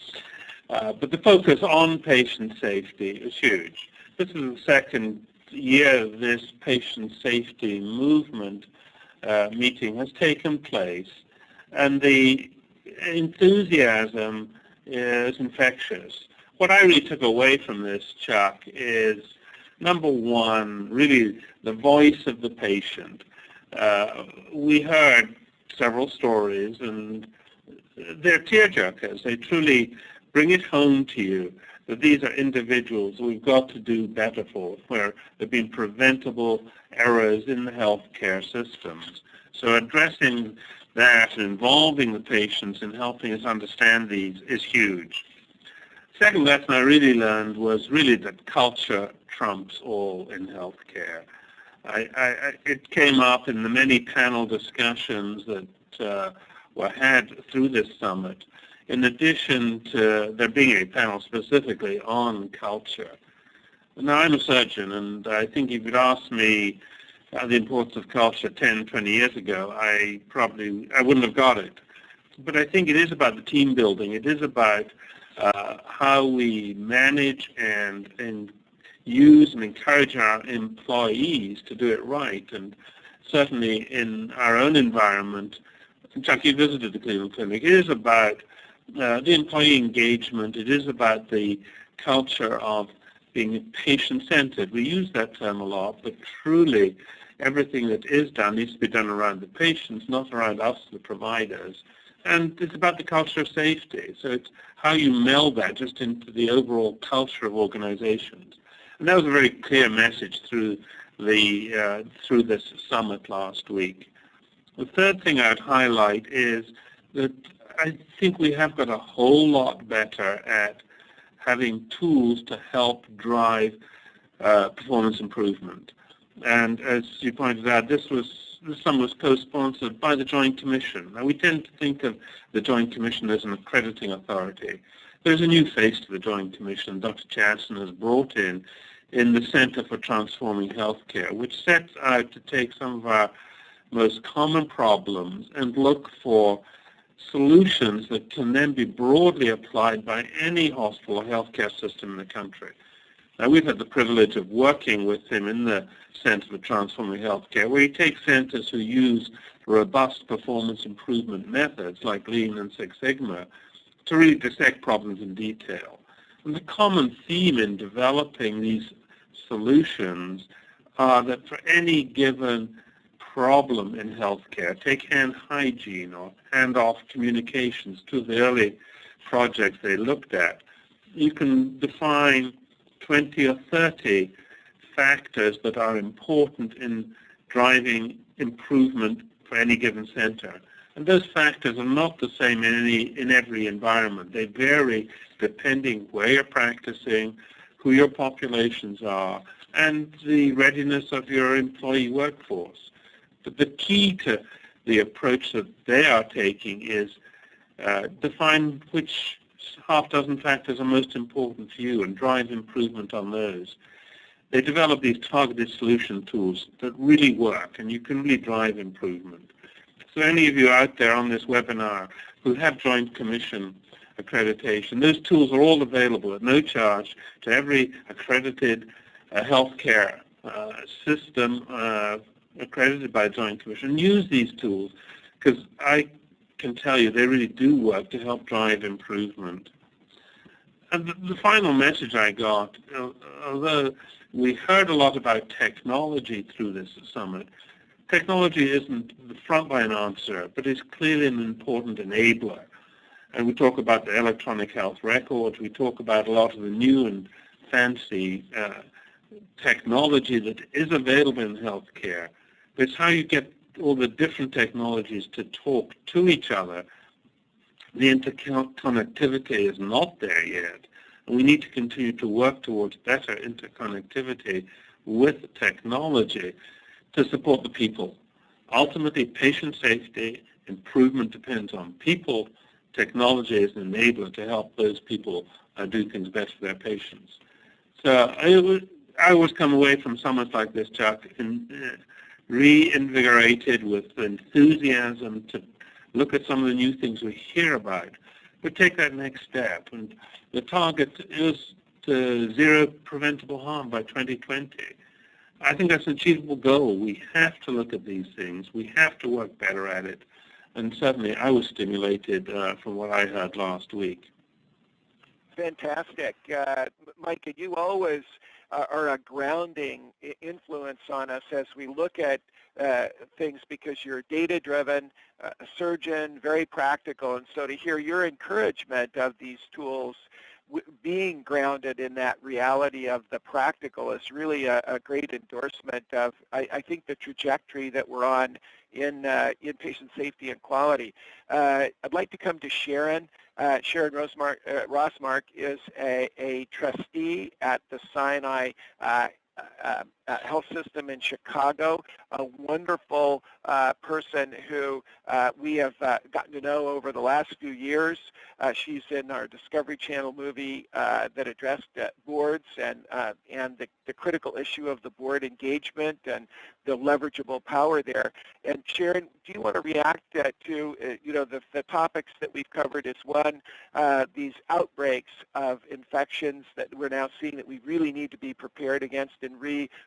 But the focus on patient safety is huge. This is the second year this patient safety movement meeting has taken place. And the enthusiasm is infectious. What I really took away from this, Chuck, is, number one, really the voice of the patient. We heard several stories, and they're tearjerkers. They truly bring it home to you that these are individuals we've got to do better for, where there have been preventable errors in the healthcare systems. So addressing that and involving the patients and helping us understand these is huge. Second lesson I really learned was really that culture trumps all in healthcare. It came up in the many panel discussions that were had through this summit, in addition to there being a panel specifically on culture. Now, I'm a surgeon, and I think if you'd asked me the importance of culture 10, 20 years ago, I wouldn't have got it. But I think it is about the team building. It is about how we manage and use and encourage our employees to do it right. And certainly in our own environment, Chuck, you visited the Cleveland Clinic, it is about the employee engagement. It is about the culture of being patient-centered. We use that term a lot, but truly everything that is done needs to be done around the patients, not around us, the providers. And it's about the culture of safety. So it's how you meld that just into the overall culture of organizations. And that was a very clear message through this summit last week. The third thing I'd highlight is that I think we have got a whole lot better at having tools to help drive performance improvement. And as you pointed out, this summit was co-sponsored by the Joint Commission. Now, we tend to think of the Joint Commission as an accrediting authority. There's a new face to the Joint Commission Dr. Chadson has brought in the Center for Transforming Healthcare, which sets out to take some of our most common problems and look for solutions that can then be broadly applied by any hospital or healthcare system in the country. Now, we've had the privilege of working with him in the Center for Transforming Healthcare, where he takes centers who use robust performance improvement methods like Lean and Six Sigma to really dissect problems in detail. And the common theme in developing these solutions are that for any given problem in healthcare, take hand hygiene or handoff communications, two of the early projects they looked at, you can define 20 or 30 factors that are important in driving improvement for any given center. And those factors are not the same in every environment. They vary depending where you're practicing, who your populations are, and the readiness of your employee workforce. But the key to the approach that they are taking is define which half dozen factors are most important to you and drive improvement on those. They develop these targeted solution tools that really work, and you can really drive improvement. So any of you out there on this webinar who have Joint Commission accreditation. Those tools are all available at no charge to every accredited healthcare system accredited by the Joint Commission. Use these tools, because I can tell you they really do work to help drive improvement. And the final message I got, although we heard a lot about technology through this summit, technology isn't the frontline answer, but it's clearly an important enabler. And we talk about the electronic health records, we talk about a lot of the new and fancy technology that is available in healthcare. But it's how you get all the different technologies to talk to each other. The interconnectivity is not there yet. And we need to continue to work towards better interconnectivity with technology to support the people. Ultimately, patient safety improvement depends on people. Technology is an enabler to help those people do things better for their patients. So I always come away from summits like this, Chuck, reinvigorated with enthusiasm to look at some of the new things we hear about, but take that next step. And the target is to zero preventable harm by 2020. I think that's an achievable goal. We have to look at these things. We have to work better at it. And certainly I was stimulated from what I heard last week. Fantastic. Mike, and you always are a grounding influence on us as we look at things, because you're data-driven, a surgeon, very practical, and so to hear your encouragement of these tools being grounded in that reality of the practical is really a great endorsement of, I think, the trajectory that we're on in patient safety and quality. I'd like to come to Sharon. Sharon Rossmark is a trustee at the Sinai Health System in Chicago, a wonderful person who we have gotten to know over the last few years. She's in our Discovery Channel movie that addressed boards and the critical issue of the board engagement and the leverageable power there. And Sharon, do you want to react to the topics that we've covered? Is one, these outbreaks of infections that we're now seeing that we really need to be prepared against and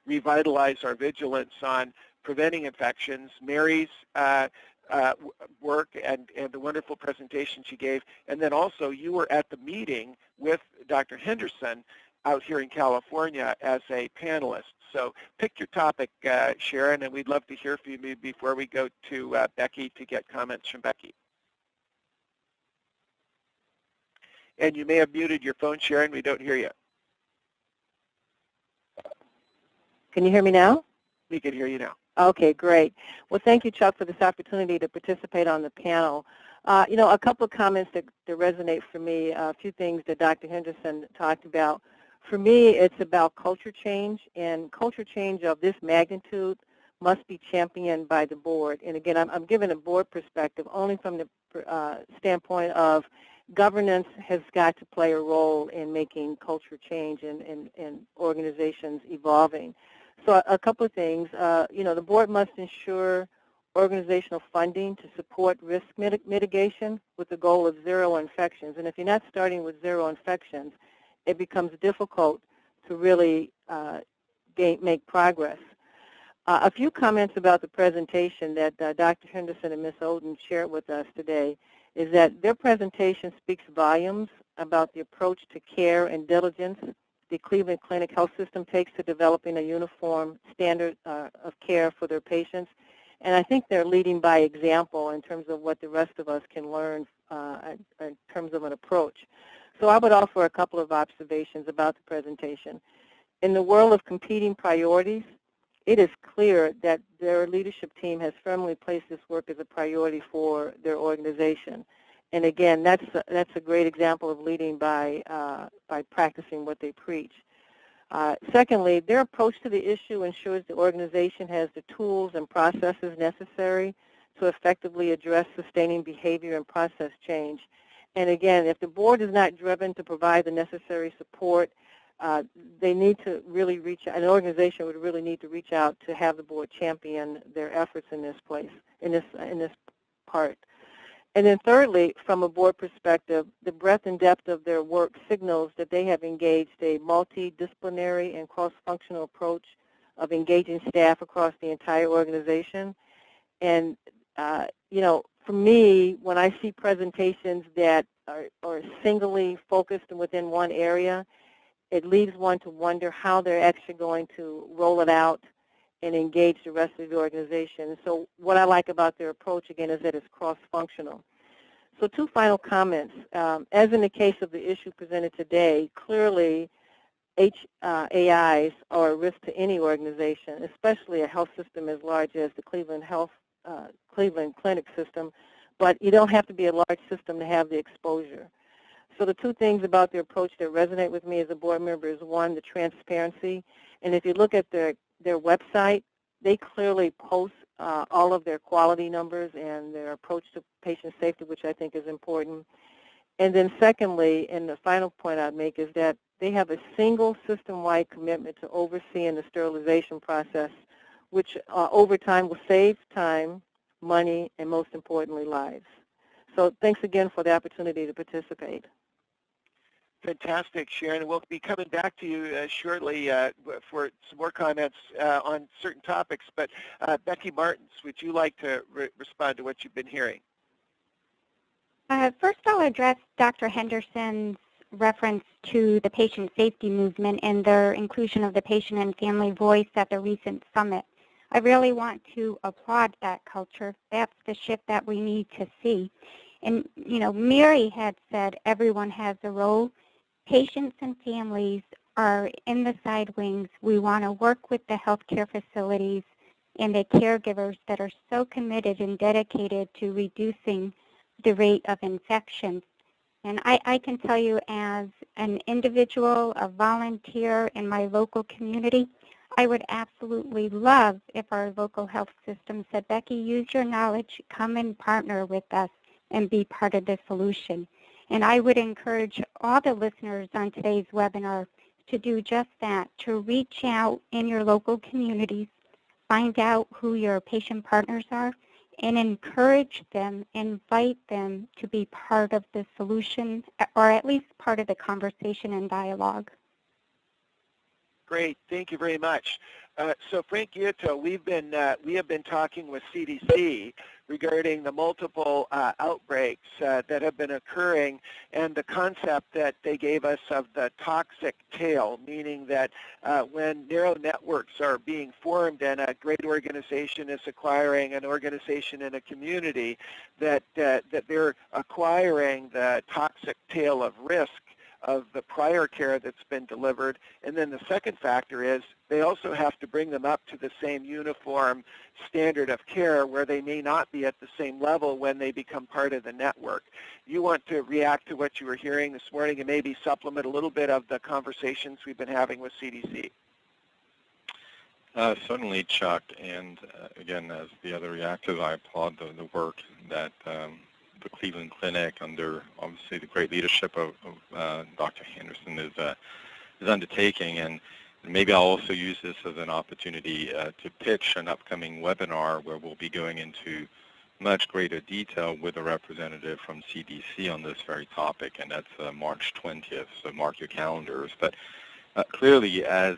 revitalize our vigilance on preventing infections. Mary's work and the wonderful presentation she gave, and then also you were at the meeting with Dr. Henderson out here in California as a panelist. So pick your topic, Sharon, and we'd love to hear from you before we go to Becky to get comments from Becky. And you may have muted your phone, Sharon. We don't hear you. Can you hear me now? We can hear you now. Okay, great. Well, thank you, Chuck, for this opportunity to participate on the panel. A couple of comments that resonate for me, a few things that Dr. Henderson talked about. For me, it's about culture change, and culture change of this magnitude must be championed by the board. And again, I'm giving a board perspective only from the standpoint of governance has got to play a role in making culture change and organizations evolving. So a couple of things. The board must ensure organizational funding to support risk mitigation with the goal of zero infections. And if you're not starting with zero infections, it becomes difficult to really make progress. A few comments about the presentation that Dr. Henderson and Ms. Oden shared with us today is that their presentation speaks volumes about the approach to care and diligence the Cleveland Clinic Health System takes to developing a uniform standard of care for their patients. And I think they're leading by example in terms of what the rest of us can learn in terms of an approach. So I would offer a couple of observations about the presentation. In the world of competing priorities, it is clear that their leadership team has firmly placed this work as a priority for their organization. And again, that's a great example of leading by practicing what they preach. Secondly, their approach to the issue ensures the organization has the tools and processes necessary to effectively address sustaining behavior and process change. And again, if the board is not driven to provide the necessary support, they need to really reach out. An organization would really need to reach out to have the board champion their efforts in this place, in this part. And then thirdly, from a board perspective, the breadth and depth of their work signals that they have engaged a multidisciplinary and cross-functional approach of engaging staff across the entire organization. And, for me, when I see presentations that are singly focused within one area, it leaves one to wonder how they're actually going to roll it out and engage the rest of the organization. So what I like about their approach, again, is that it's cross-functional. So two final comments. As in the case of the issue presented today, clearly HAIs are a risk to any organization, especially a health system as large as the Cleveland Clinic system, but you don't have to be a large system to have the exposure. So the two things about their approach that resonate with me as a board member is, one, the transparency. And if you look at their website, they clearly post all of their quality numbers and their approach to patient safety, which I think is important. And then secondly, and the final point I'd make, is that they have a single system-wide commitment to overseeing the sterilization process, which over time will save time, money, and most importantly, lives. So thanks again for the opportunity to participate. Fantastic, Sharon. We'll be coming back to you shortly for some more comments on certain topics. But Becky Martins, would you like to respond to what you've been hearing? First, I'll address Dr. Henderson's reference to the patient safety movement and their inclusion of the patient and family voice at the recent summit. I really want to applaud that culture. That's the shift that we need to see. And, Mary had said everyone has a role. Patients and families are in the side wings. We want to work with the healthcare facilities and the caregivers that are so committed and dedicated to reducing the rate of infection. And I can tell you, as an individual, a volunteer in my local community, I would absolutely love if our local health system said, Becky, use your knowledge, come and partner with us and be part of the solution. And I would encourage all the listeners on today's webinar to do just that, to reach out in your local communities, find out who your patient partners are, and encourage them, invite them to be part of the solution, or at least part of the conversation and dialogue. Great, thank you very much. So Frank Giotto, we have been talking with CDC regarding the multiple outbreaks that have been occurring, and the concept that they gave us of the toxic tail, meaning that when narrow networks are being formed and a great organization is acquiring an organization in a community, that they're acquiring the toxic tail of risk of the prior care that's been delivered. And then the second factor is they also have to bring them up to the same uniform standard of care, where they may not be at the same level when they become part of the network. You want to react to what you were hearing this morning and maybe supplement a little bit of the conversations we've been having with CDC? Certainly, Chuck, and again, as the other reactors, I applaud the work that the Cleveland Clinic, under obviously the great leadership of Dr. Henderson, is undertaking. And maybe I'll also use this as an opportunity to pitch an upcoming webinar where we'll be going into much greater detail with a representative from CDC on this very topic, and that's March 20th, so mark your calendars. But clearly, as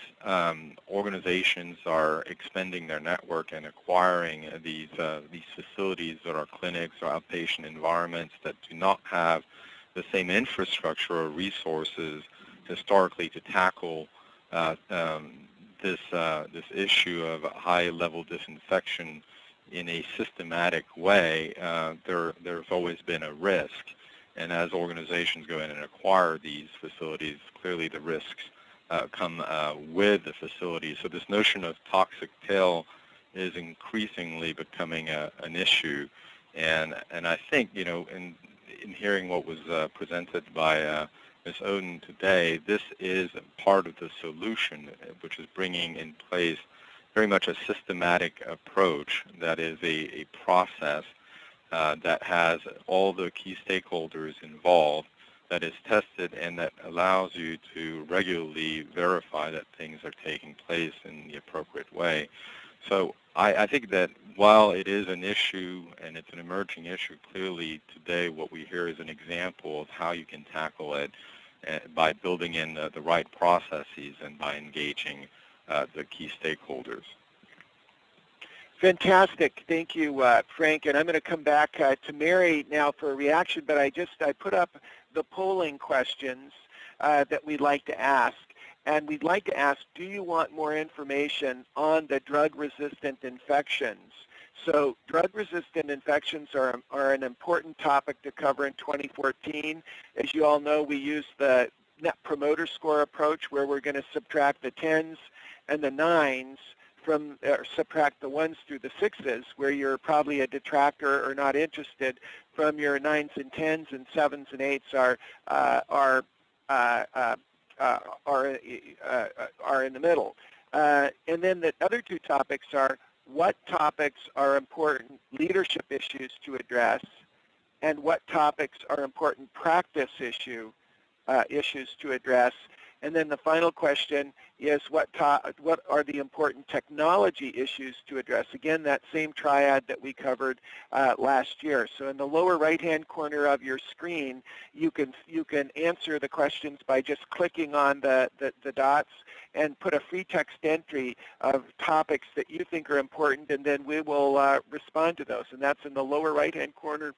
organizations are expanding their network and acquiring these facilities that are clinics or outpatient environments that do not have the same infrastructure or resources historically to tackle this issue of high-level disinfection in a systematic way, there's always been a risk. And as organizations go in and acquire these facilities, clearly the risks come with the facility. So this notion of toxic tail is increasingly becoming an issue. And I think, in hearing what was presented by Ms. Oden today, this is part of the solution, which is bringing in place very much a systematic approach that is a process that has all the key stakeholders involved, that is tested, and that allows you to regularly verify that things are taking place in the appropriate way. So I think that while it is an issue and it's an emerging issue, clearly today what we hear is an example of how you can tackle it by building in the right processes and by engaging the key stakeholders. Fantastic. Thank you, Frank. And I'm going to come back to Mary now for a reaction, but I put up the polling questions that we'd like to ask. And we'd like to ask, do you want more information on the drug-resistant infections? So drug-resistant infections are an important topic to cover in 2014. As you all know, we use the Net Promoter Score approach where we're going to subtract the 10s and the 9s from, or subtract the 1s through the 6s, where you're probably a detractor or not interested, from your 9s and 10s, and 7s and 8s are in the middle. And then the other two topics are, what topics are important leadership issues to address, and what topics are important practice issues to address. And then the final question is, what are the important technology issues to address? Again, that same triad that we covered last year. So in the lower right-hand corner of your screen, you can answer the questions by just clicking on the dots and put a free text entry of topics that you think are important, and then we will respond to those. And that's in the lower right-hand corner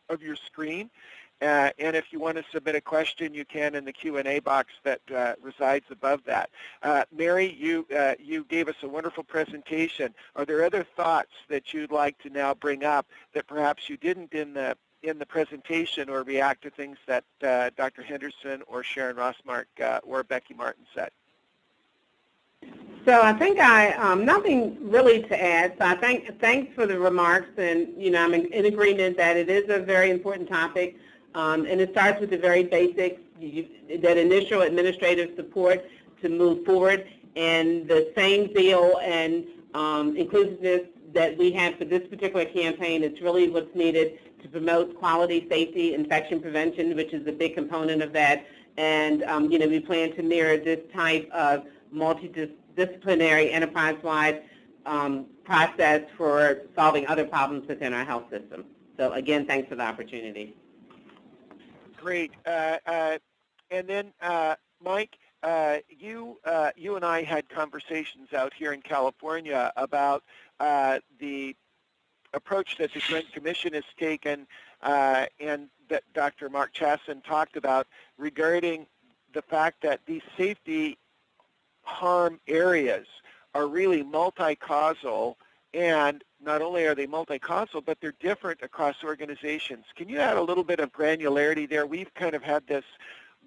of your screen. And if you want to submit a question, you can in the Q&A box that resides above that. Mary, you gave us a wonderful presentation. Are there other thoughts that you'd like to now bring up that perhaps you didn't in the presentation, or react to things that Dr. Henderson or Sharon Rossmark or Becky Martin said? So I think nothing really to add. So thanks for the remarks, and I'm in agreement that it is a very important topic. And it starts with the very basics, that initial administrative support to move forward, and the same zeal and inclusiveness that we have for this particular campaign is really what's needed to promote quality, safety, infection prevention, which is a big component of that. And we plan to mirror this type of multidisciplinary, enterprise-wide process for solving other problems within our health system. So again, thanks for the opportunity. Great. And then, Mike, you and I had conversations out here in California about the approach that the Joint Commission has taken, and that Dr. Mark Chasson talked about, regarding the fact that these safety harm areas are really multi-causal, and not only are they multi-causal, but they're different across organizations. Can you add a little bit of granularity there? We've kind of had this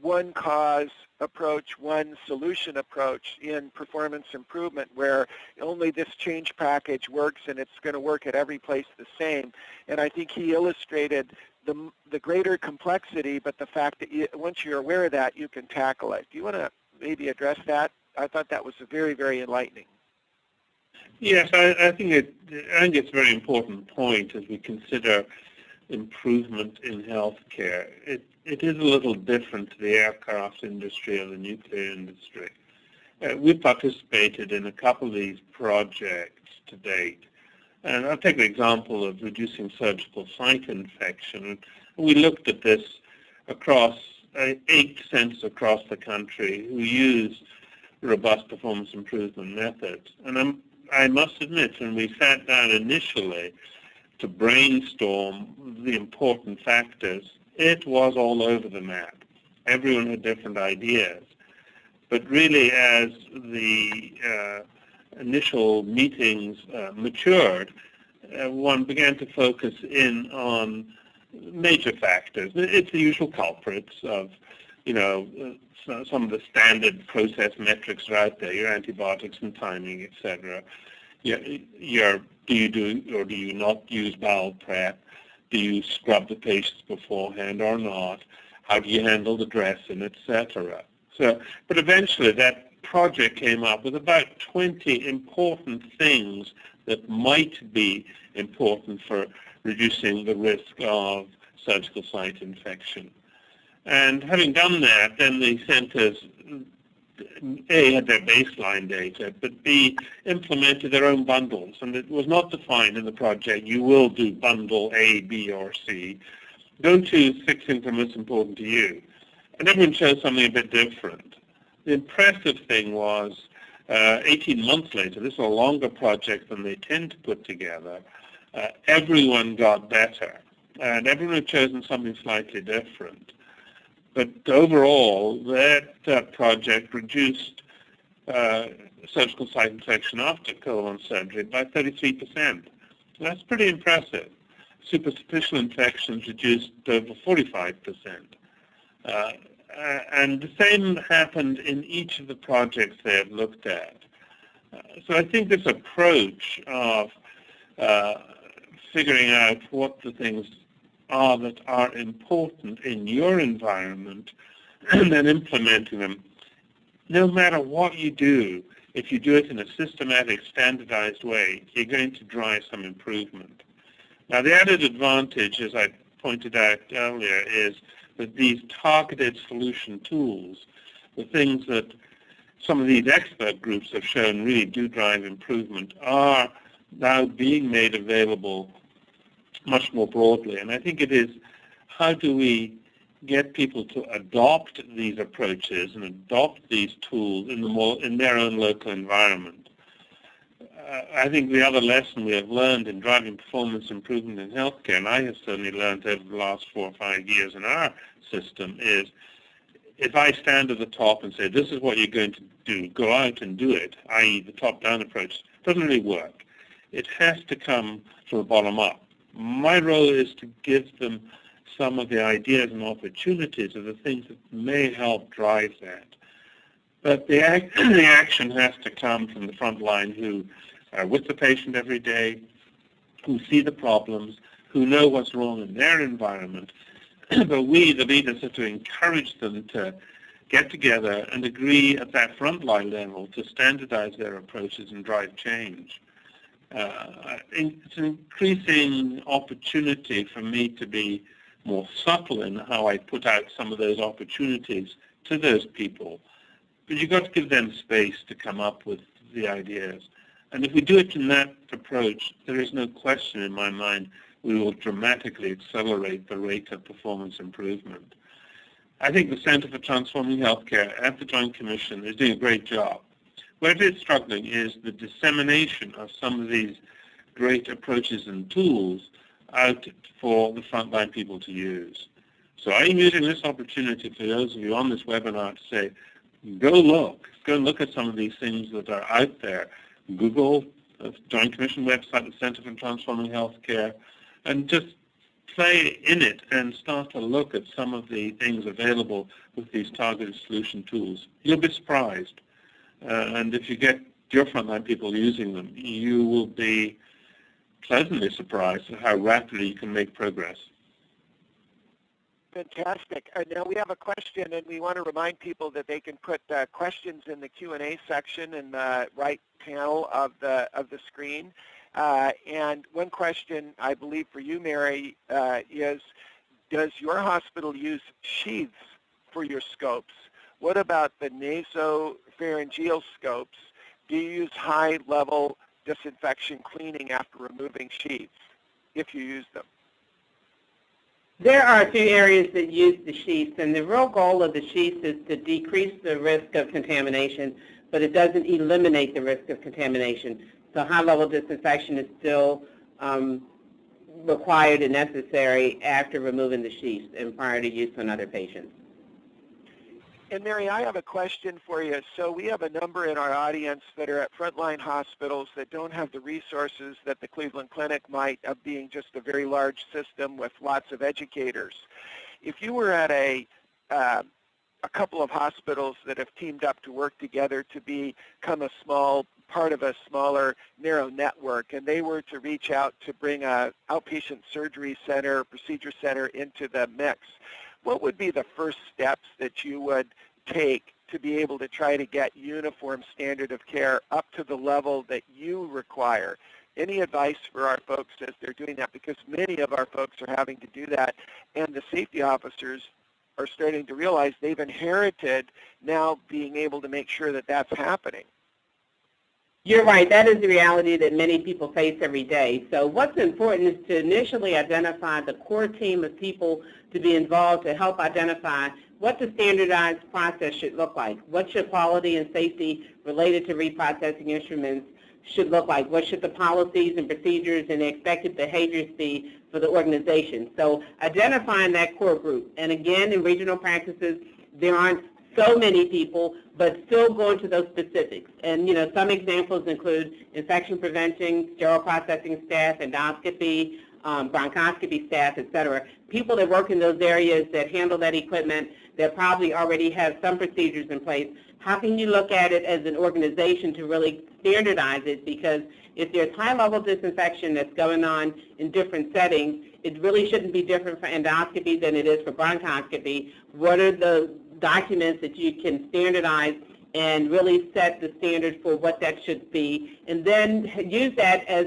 one cause approach, one solution approach in performance improvement, where only this change package works and it's going to work at every place the same. And I think he illustrated the greater complexity, but the fact that once you're aware of that, you can tackle it. Do you want to maybe address that? I thought that was very, very enlightening. Yes, I think it's a very important point as we consider improvement in healthcare. It is a little different to the aircraft industry or the nuclear industry. We've participated in a couple of these projects to date. And I'll take the example of reducing surgical site infection. We looked at this across 8 centers across the country who use robust performance improvement methods. And I must admit, when we sat down initially to brainstorm the important factors, it was all over the map. Everyone had different ideas. But really, as the initial meetings matured, one began to focus in on major factors. It's the usual culprits of, some of the standard process metrics are out there, your antibiotics and timing, etc. Do you do or do you not use bowel prep? Do you scrub the patients beforehand or not? How do you handle the dressing, etc.? So, but eventually that project came up with about 20 important things that might be important for reducing the risk of surgical site infection. And having done that, then the centers A, had their baseline data, but B, implemented their own bundles. And it was not defined in the project, you will do bundle A, B, or C. Don't choose 6 things that are most important to you. And everyone chose something a bit different. The impressive thing was 18 months later, this is a longer project than they tend to put together, everyone got better. And everyone had chosen something slightly different. But overall, that project reduced surgical site infection after colon surgery by 33%. That's pretty impressive. Superficial infections reduced over 45%. And the same happened in each of the projects they have looked at. So I think this approach of figuring out what the things are that are important in your environment and then implementing them, no matter what you do, if you do it in a systematic, standardized way, you're going to drive some improvement. Now, the added advantage, as I pointed out earlier, is that these targeted solution tools, the things that some of these expert groups have shown really do drive improvement, are now being made available much more broadly. And I think it is, how do we get people to adopt these approaches and adopt these tools in their own local environment? I think the other lesson we have learned in driving performance improvement in healthcare, and I have certainly learned over the last 4 or 5 years in our system, is if I stand at the top and say, this is what you're going to do, go out and do it, i.e. the top-down approach, doesn't really work. It has to come from the bottom up. My role is to give them some of the ideas and opportunities of the things that may help drive that. But the action has to come from the front line who are with the patient every day, who see the problems, who know what's wrong in their environment. But we, the leaders, have to encourage them to get together and agree at that frontline level to standardize their approaches and drive change. It's an increasing opportunity for me to be more subtle in how I put out some of those opportunities to those people. But you've got to give them space to come up with the ideas. And if we do it in that approach, there is no question in my mind we will dramatically accelerate the rate of performance improvement. I think the Center for Transforming Healthcare at the Joint Commission is doing a great job. Where it is struggling is the dissemination of some of these great approaches and tools out for the frontline people to use. So I'm using this opportunity for those of you on this webinar to say, go and look at some of these things that are out there. Google the Joint Commission website, the Center for Transforming Healthcare, and just play in it and start to look at some of the things available with these targeted solution tools. You'll be surprised. And if you get your frontline people using them, you will be pleasantly surprised at how rapidly you can make progress. Fantastic. Now we have a question, and we want to remind people that they can put questions in the Q&A section in the right panel of the screen. And one question, I believe, for you, Mary, is: does your hospital use sheaths for your scopes? What about the nasopharyngeal scopes? Do you use high-level disinfection cleaning after removing sheaths, if you use them? There are a few areas that use the sheaths, and the real goal of the sheaths is to decrease the risk of contamination, but it doesn't eliminate the risk of contamination. So high-level disinfection is still required and necessary after removing the sheaths and prior to use on other patients. And Mary, I have a question for you. So we have a number in our audience that are at frontline hospitals that don't have the resources that the Cleveland Clinic might, of being just a very large system with lots of educators. If you were at a couple of hospitals that have teamed up to work together to become a small part of a smaller, narrow network, and they were to reach out to bring an outpatient surgery center, procedure center into the mix, what would be the first steps that you would take to be able to try to get uniform standard of care up to the level that you require? Any advice for our folks as they're doing that? Because many of our folks are having to do that, and the safety officers are starting to realize they've inherited now being able to make sure that that's happening. You're right. That is the reality that many people face every day. So what's important is to initially identify the core team of people to be involved to help identify what the standardized process should look like. What should quality and safety related to reprocessing instruments should look like? What should the policies and procedures and the expected behaviors be for the organization? So identifying that core group. And again, in regional practices, there aren't so many people, but still going to those specifics. And, some examples include infection prevention, sterile processing staff, endoscopy, bronchoscopy staff, et cetera. People that work in those areas that handle that equipment that probably already have some procedures in place. How can you look at it as an organization to really standardize it? Because if there's high-level disinfection that's going on in different settings, it really shouldn't be different for endoscopy than it is for bronchoscopy. What are the documents that you can standardize and really set the standard for what that should be, and then use that as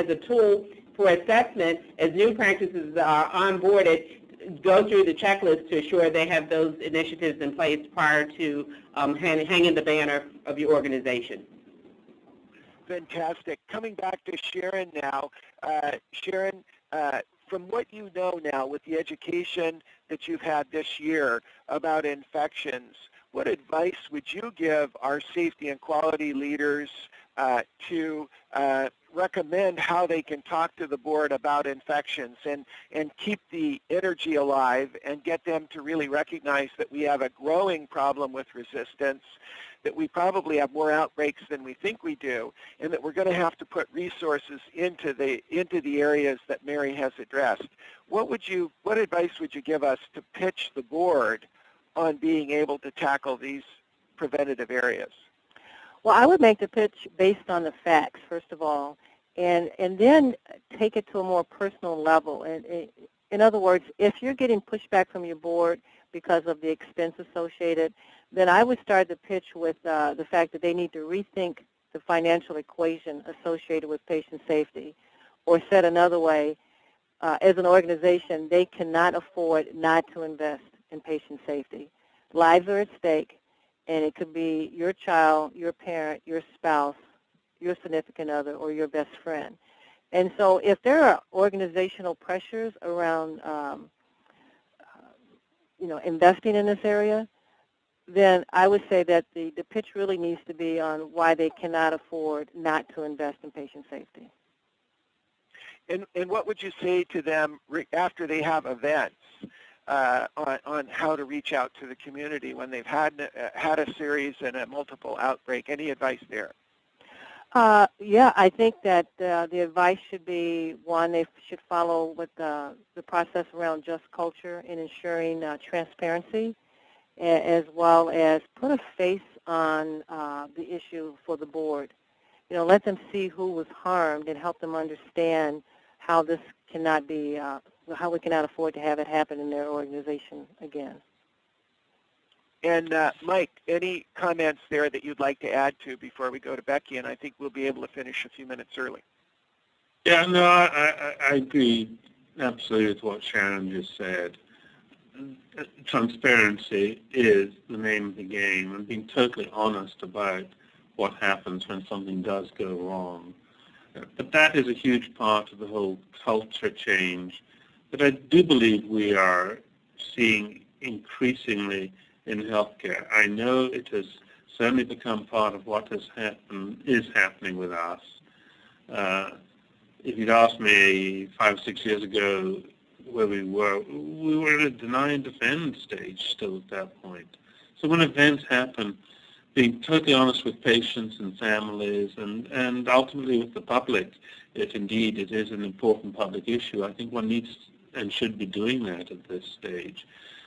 a tool for assessment as new practices are onboarded. Go through the checklist to ensure they have those initiatives in place prior to hanging the banner of your organization. Fantastic. Coming back to Sharon now. Sharon, from what you know now with the education that you've had this year about infections, what advice would you give our safety and quality leaders to recommend how they can talk to the board about infections and keep the energy alive and get them to really recognize that we have a growing problem with resistance, that we probably have more outbreaks than we think we do, and that we're going to have to put resources into the areas that Mary has addressed. What advice would you give us to pitch the board on being able to tackle these preventative areas? Well, I would make the pitch based on the facts, first of all, and then take it to a more personal level. And in other words, if you're getting pushback from your board because of the expense associated, then I would start the pitch with the fact that they need to rethink the financial equation associated with patient safety. Or said another way, as an organization, they cannot afford not to invest in patient safety. Lives are at stake, and it could be your child, your parent, your spouse, your significant other, or your best friend. And so if there are organizational pressures around investing in this area, then I would say that the pitch really needs to be on why they cannot afford not to invest in patient safety. And what would you say to them after they have events on how to reach out to the community when they've had a series and a multiple outbreak? Any advice there? Yeah, I think that the advice should be, one, they should follow with the process around just culture and ensuring transparency, as well as put a face on the issue for the board. Let them see who was harmed and help them understand how this cannot be, how we cannot afford to have it happen in their organization again. And Mike, any comments there that you'd like to add to before we go to Becky? And I think we'll be able to finish a few minutes early. Yeah, no, I agree absolutely with what Sharon just said. Transparency is the name of the game, and being totally honest about what happens when something does go wrong. But that is a huge part of the whole culture change that I do believe we are seeing increasingly in healthcare. I know it has certainly become part of what is happening with us. If you'd asked me 5 or 6 years ago where we were in a deny and defend stage still at that point. So when events happen, being totally honest with patients and families and ultimately with the public, if indeed it is an important public issue, I think one needs and should be doing that at this stage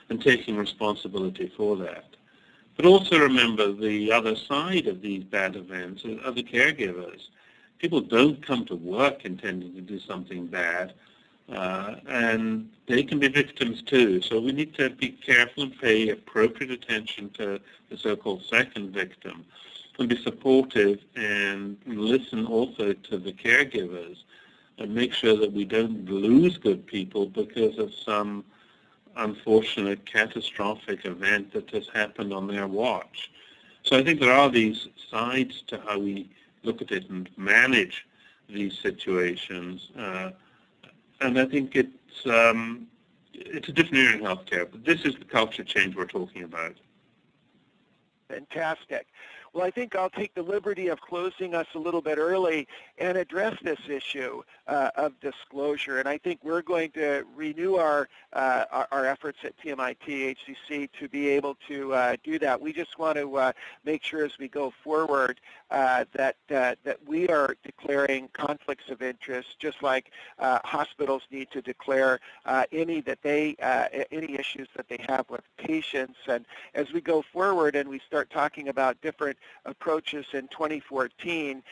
and taking responsibility for that. But also remember the other side of these bad events are the caregivers. People don't come to work intending to do something bad, and they can be victims too. So we need to be careful and pay appropriate attention to the so-called second victim and be supportive and listen also to the caregivers and make sure that we don't lose good people because of some unfortunate, catastrophic event that has happened on their watch. So I think there are these sides to how we look at it and manage these situations, and I think it's a different area in healthcare, but this is the culture change we're talking about. Fantastic. Well, I think I'll take the liberty of closing us a little bit early and address this issue of disclosure. And I think we're going to renew our efforts at TMIT HCC to be able to do that. We just want to make sure as we go forward that we are declaring conflicts of interest, just like hospitals need to declare any issues that they have with patients. And as we go forward and we start talking about different approaches in 2014,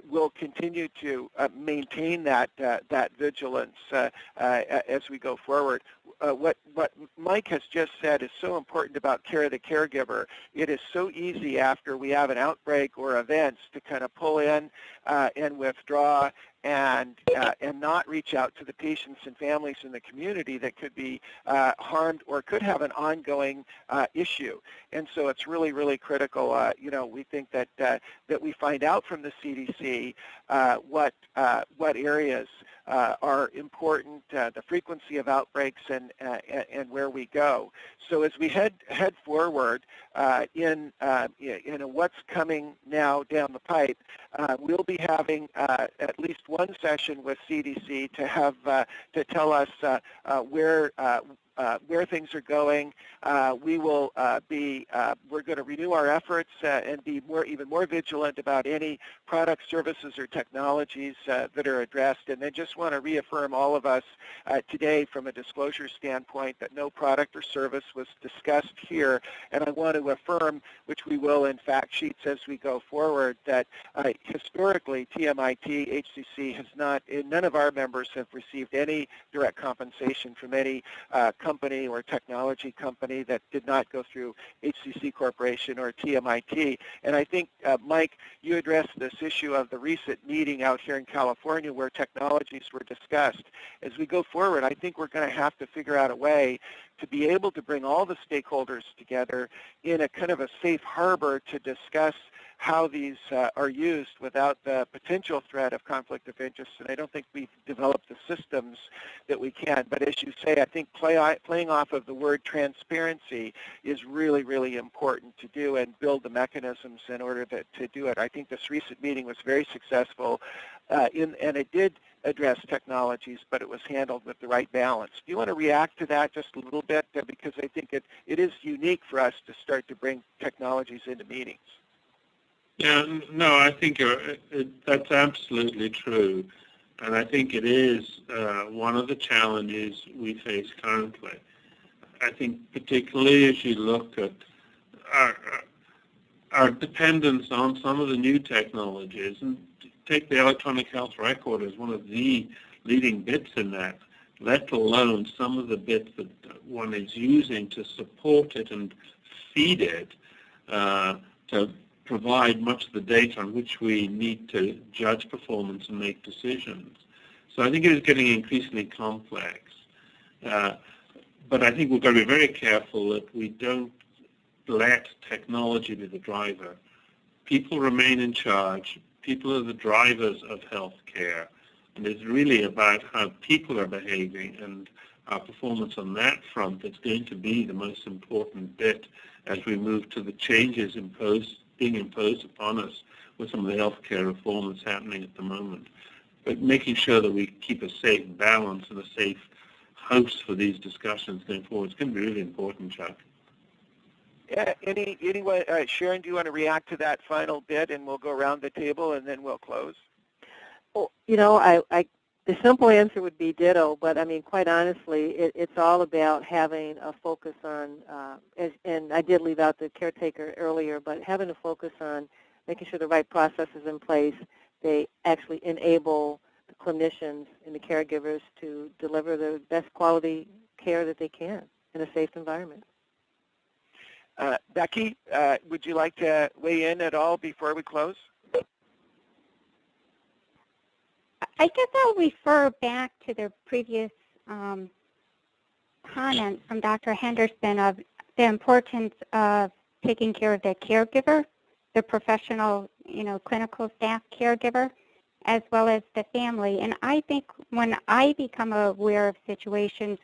we'll continue to maintain that vigilance as we go forward. What Mike has just said is so important about care of the caregiver. It is so easy after we have an outbreak or events to kind of pull in and withdraw and not reach out to the patients and families in the community that could be harmed or could have an ongoing issue. And so it's really, really critical. We think that we find out from the CDC what areas are important, the frequency of outbreaks, and where we go. So as we head forward in what's coming now down the pipe, we'll be having at least one session with CDC to have to tell us where things are going. We will we're going to renew our efforts and be even more vigilant about any products, services, or technologies that are addressed. And then just want to reaffirm all of us today from a disclosure standpoint that no product or service was discussed here. And I want to affirm, which we will in fact sheets as we go forward, that historically TMIT HCC has not, none of our members have received any direct compensation from any company or technology company that did not go through HCC Corporation or TMIT. And I think, Mike, you addressed this issue of the recent meeting out here in California where technologies were discussed. As we go forward, I think we're going to have to figure out a way to be able to bring all the stakeholders together in a kind of a safe harbor to discuss how these are used without the potential threat of conflict of interest. And I don't think we've developed the systems that we can. But as you say, I think playing off of the word transparency is really, really important to do and build the mechanisms in order to do it. I think this recent meeting was very successful and it did address technologies, but it was handled with the right balance. Do you want to react to that just a little bit? Because I think it is unique for us to start to bring technologies into meetings. Yeah, no, I think that's absolutely true. And I think it is one of the challenges we face currently. I think particularly as you look at our dependence on some of the new technologies, and take the electronic health record as one of the leading bits in that, let alone some of the bits that one is using to support it and feed it to provide much of the data on which we need to judge performance and make decisions. So I think it is getting increasingly complex. But I think we've got to be very careful that we don't let technology be the driver. People remain in charge. People are the drivers of healthcare. And it's really about how people are behaving and our performance on that front that's going to be the most important bit as we move to the changes being imposed upon us with some of the healthcare reform that's happening at the moment. But making sure that we keep a safe balance and a safe house for these discussions going forward is going to be really important, Chuck. Yeah, anyone, Sharon, do you want to react to that final bit, and we'll go around the table and then we'll close? Well, the simple answer would be ditto, but I mean, quite honestly, it's all about having a focus on, and I did leave out the caretaker earlier, but having a focus on making sure the right process is in place. They actually enable the clinicians and the caregivers to deliver the best quality care that they can in a safe environment. Becky, would you like to weigh in at all before we close? I guess I'll refer back to the previous comment from Dr. Henderson of the importance of taking care of the caregiver, the professional, clinical staff caregiver, as well as the family. And I think when I become aware of situations,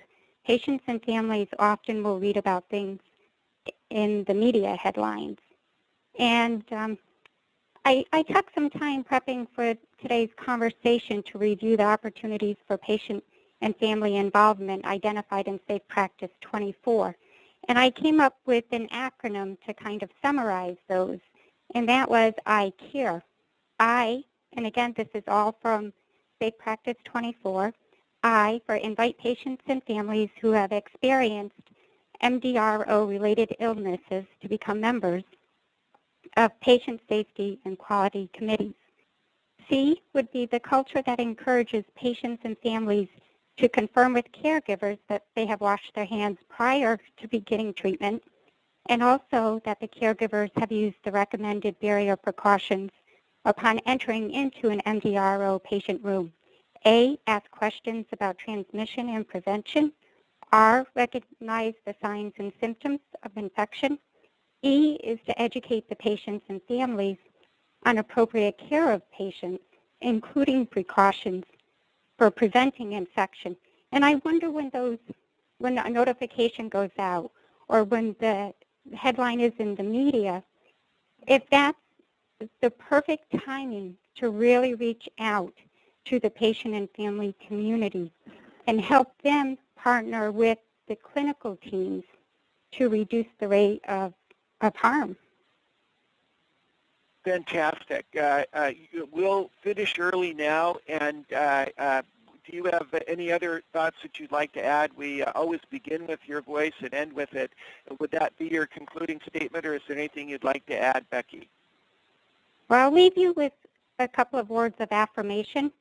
patients and families often will read about things in the media headlines. And I took some time prepping for today's conversation to review the opportunities for patient and family involvement identified in Safe Practice 24. And I came up with an acronym to kind of summarize those, and that was I CARE. I, and again, this is all from Safe Practice 24, I for invite patients and families who have experienced MDRO-related illnesses to become members of patient safety and quality committees. C would be the culture that encourages patients and families to confirm with caregivers that they have washed their hands prior to beginning treatment, and also that the caregivers have used the recommended barrier precautions upon entering into an MDRO patient room. A, ask questions about transmission and prevention. R, recognize the signs and symptoms of infection. E is to educate the patients and families on appropriate care of patients, including precautions for preventing infection. And I wonder when a notification goes out or when the headline is in the media, if that's the perfect timing to really reach out to the patient and family community and help them partner with the clinical teams to reduce the rate of harm. Fantastic. We'll finish early now, and do you have any other thoughts that you'd like to add? We always begin with your voice and end with it. Would that be your concluding statement, or is there anything you'd like to add, Becky? Well, I'll leave you with a couple of words of affirmation,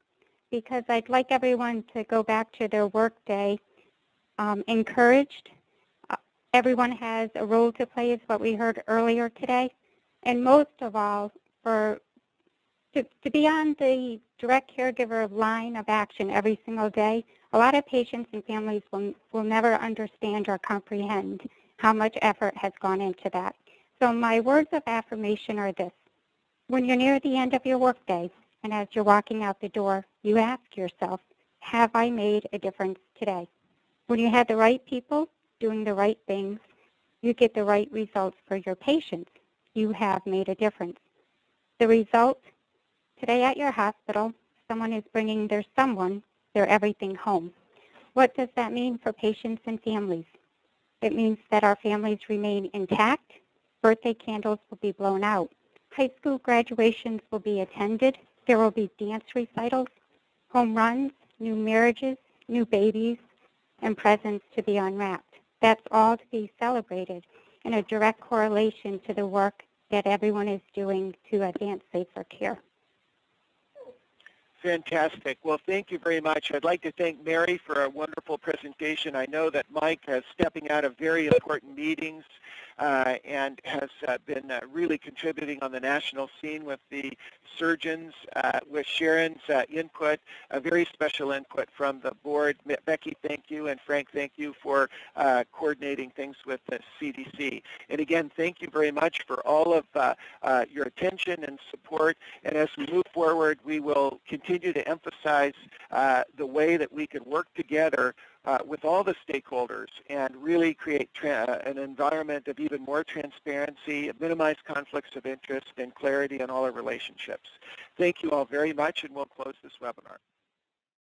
because I'd like everyone to go back to their work day encouraged. Everyone has a role to play, is what we heard earlier today. And most of all, to be on the direct caregiver line of action every single day, a lot of patients and families will never understand or comprehend how much effort has gone into that. So my words of affirmation are this. When you're near the end of your workday, and as you're walking out the door, you ask yourself, have I made a difference today? When you have the right people doing the right things, you get the right results for your patients. You have made a difference. The result, today at your hospital, someone is bringing their everything home. What does that mean for patients and families? It means that our families remain intact, birthday candles will be blown out, high school graduations will be attended, there will be dance recitals, home runs, new marriages, new babies, and presents to be unwrapped. That's all to be celebrated in a direct correlation to the work that everyone is doing to advance safer care. Fantastic. Well, thank you very much. I'd like to thank Mary for a wonderful presentation. I know that Mike is stepping out of very important meetings and has been really contributing on the national scene with the surgeons, with Sharon's input, a very special input from the board. Becky, thank you, and Frank, thank you for coordinating things with the CDC. And again, thank you very much for all of your attention and support. And as we move forward, we will continue to emphasize the way that we can work together with all the stakeholders and really create an environment of even more transparency, minimize conflicts of interest, and clarity in all our relationships. Thank you all very much, and we'll close this webinar.